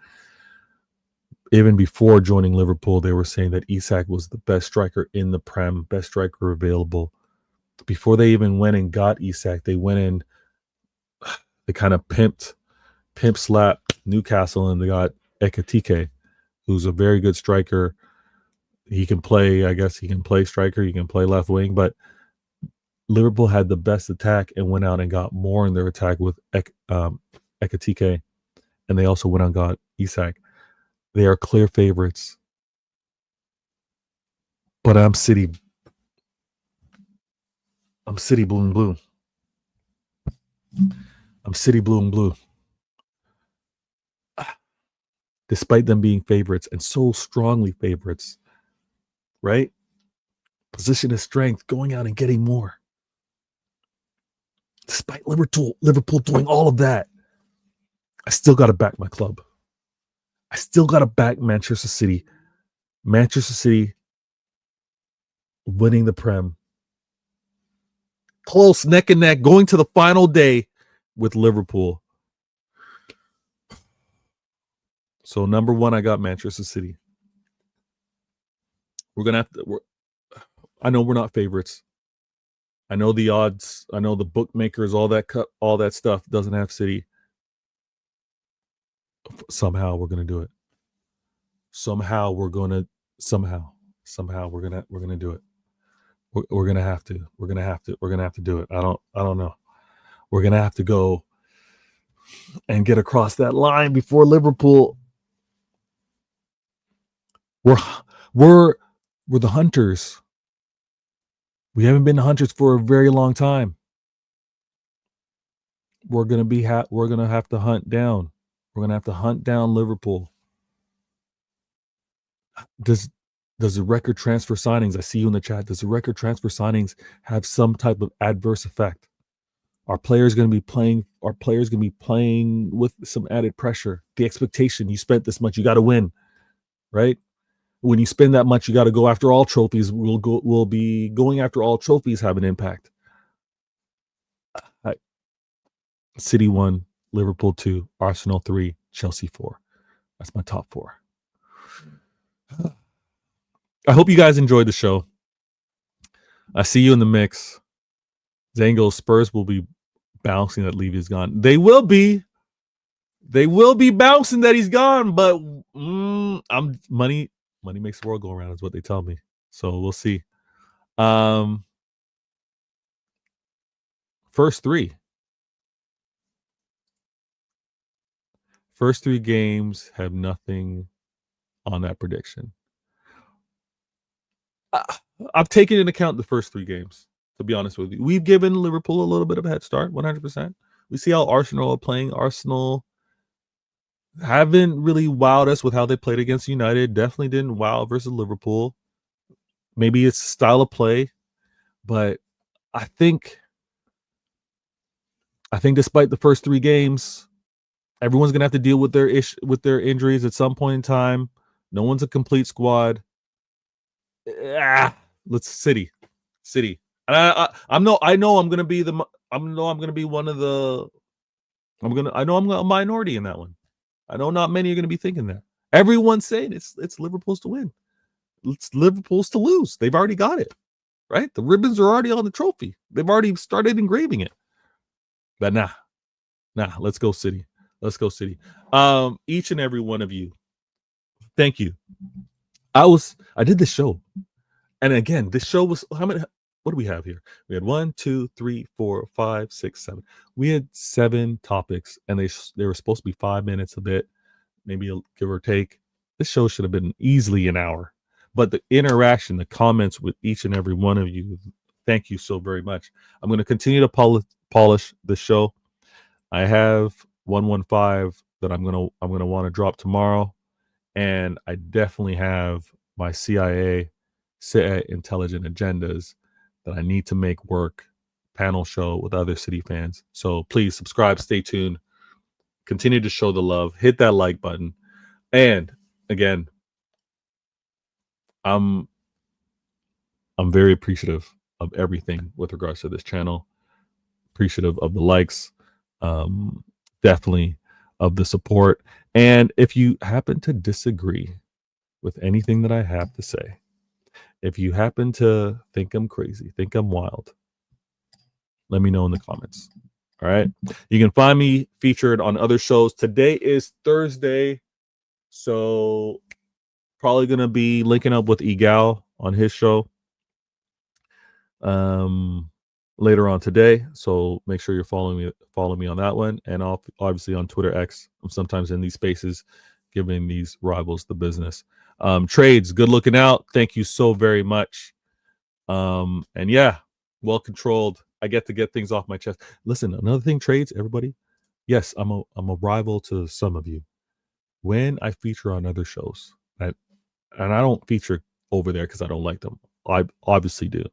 Even before joining Liverpool, they were saying that Isak was the best striker in the Prem, best striker available. Before they even went and got Isak, they went in, they kind of pimp slapped Newcastle, and they got Ekitike, who's a very good striker. He can play, I guess he can play striker, he can play left wing, but Liverpool had the best attack and went out and got more in their attack with Ekitike, and they also went out and got Isak. They are clear favorites, but I'm City blue and blue. I'm City blue and blue. Despite them being favorites and so strongly favorites, right? Position of strength, going out and getting more. Despite Liverpool doing all of that, I still got to back my club. I still got to back Manchester City. Manchester City winning the Prem. Close, neck and neck, going to the final day with Liverpool. So number 1, I got Manchester City. We're going to have to, I know we're not favorites. I know the odds. I know the bookmakers, all that stuff doesn't have City. Somehow we're going to do it. Somehow we're going to do it. We're going to have to. We're going to have to do it. I don't know. We're going to have to go and get across that line before Liverpool. We're the hunters. We haven't been the hunters for a very long time. We're going to have to hunt down. We're going to have to hunt down Liverpool. Does the record transfer signings, I see you in the chat, does the record transfer signings have some type of adverse effect? Are players going to be playing with some added pressure? The expectation, you spent this much, you got to win, right? When you spend that much, you got to go after all trophies. We'll be going after all trophies have an impact. City 1, Liverpool 2, Arsenal 3, Chelsea 4. That's my top 4. I hope you guys enjoyed the show. I see you in the mix. Zango, Spurs will be bouncing that Levy's gone. They will be bouncing that he's gone, but I'm money makes the world go around is what they tell me. So we'll see. First three games have nothing on that prediction. I've taken into account the first 3 games, to be honest with you. We've given Liverpool a little bit of a head start, 100%. We see how Arsenal are playing. Arsenal haven't really wowed us with how they played against United. Definitely didn't wow versus Liverpool. Maybe it's style of play, but I think despite the first 3 games, everyone's gonna have to deal with their injuries at some point in time. No one's a complete squad. Let's City. And I know I'm gonna be one of the. I know I'm a minority in that one. I know not many are gonna be thinking that. Everyone's saying it's Liverpool's to win. It's Liverpool's to lose. They've already got it, right? The ribbons are already on the trophy. They've already started engraving it. But nah. Let's go City. Each and every one of you, thank you. I did this show, and again, this show was how many? What do we have here? We had 1, 2, 3, 4, 5, 6, 7. We had 7 topics, and they were supposed to be 5 minutes a bit, maybe give or take. This show should have been easily an hour, but the interaction, the comments with each and every one of you, thank you so very much. I'm going to continue to polish the show. I have 115 that I'm gonna want to drop tomorrow, and I definitely have my CIA intelligent agendas that I need to make work. Panel show with other City fans. So please subscribe, stay tuned, continue to show the love, hit that like button, and again, I'm very appreciative of everything with regards to this channel. Appreciative of the likes. Definitely of the support. And if you happen to disagree with anything that I have to say, if you happen to think I'm crazy, think I'm wild, let me know in the comments. All right. You can find me featured on other shows. Today is Thursday, so probably going to be linking up with Egal on his show later on today, so make sure you're following me on that one, and obviously on Twitter X. I'm sometimes in these spaces giving these rivals the business. Trades, good looking out. Thank you so very much. And yeah, well controlled. I get to get things off my chest. Listen, another thing, trades, everybody. Yes, I'm a rival to some of you. When I feature on other shows, and I don't feature over there because I don't like them. I obviously do.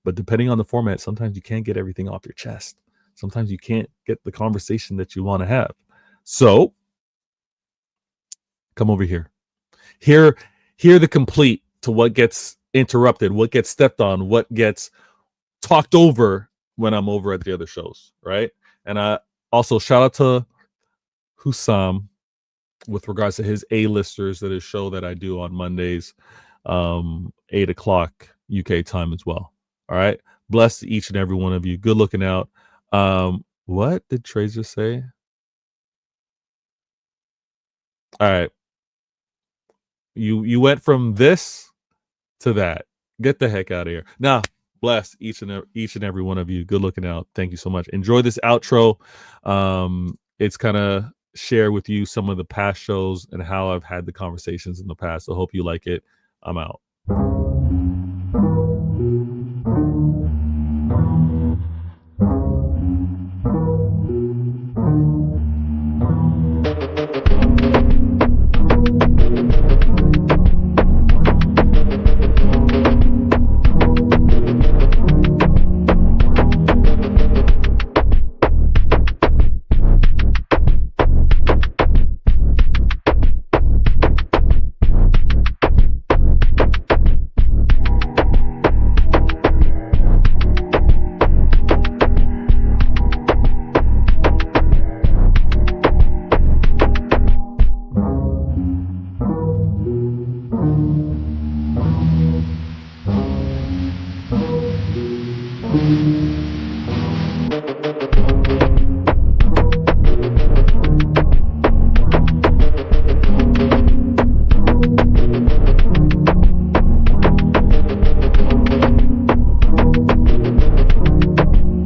But depending on the format, sometimes you can't get everything off your chest. Sometimes you can't get the conversation that you want to have. So come over here. Hear the complete to what gets interrupted, what gets stepped on, what gets talked over when I'm over at the other shows, right? And I also shout out to Hussam with regards to his A-listers, that is show that I do on Mondays, 8 o'clock UK time as well. All right. Bless to each and every one of you. Good looking out. What did Tracer say? All right. You went from this to that. Get the heck out of here. Now, bless each and every one of you. Good looking out. Thank you so much. Enjoy this outro. It's kind of share with you some of the past shows and how I've had the conversations in the past. I hope you like it. I'm out.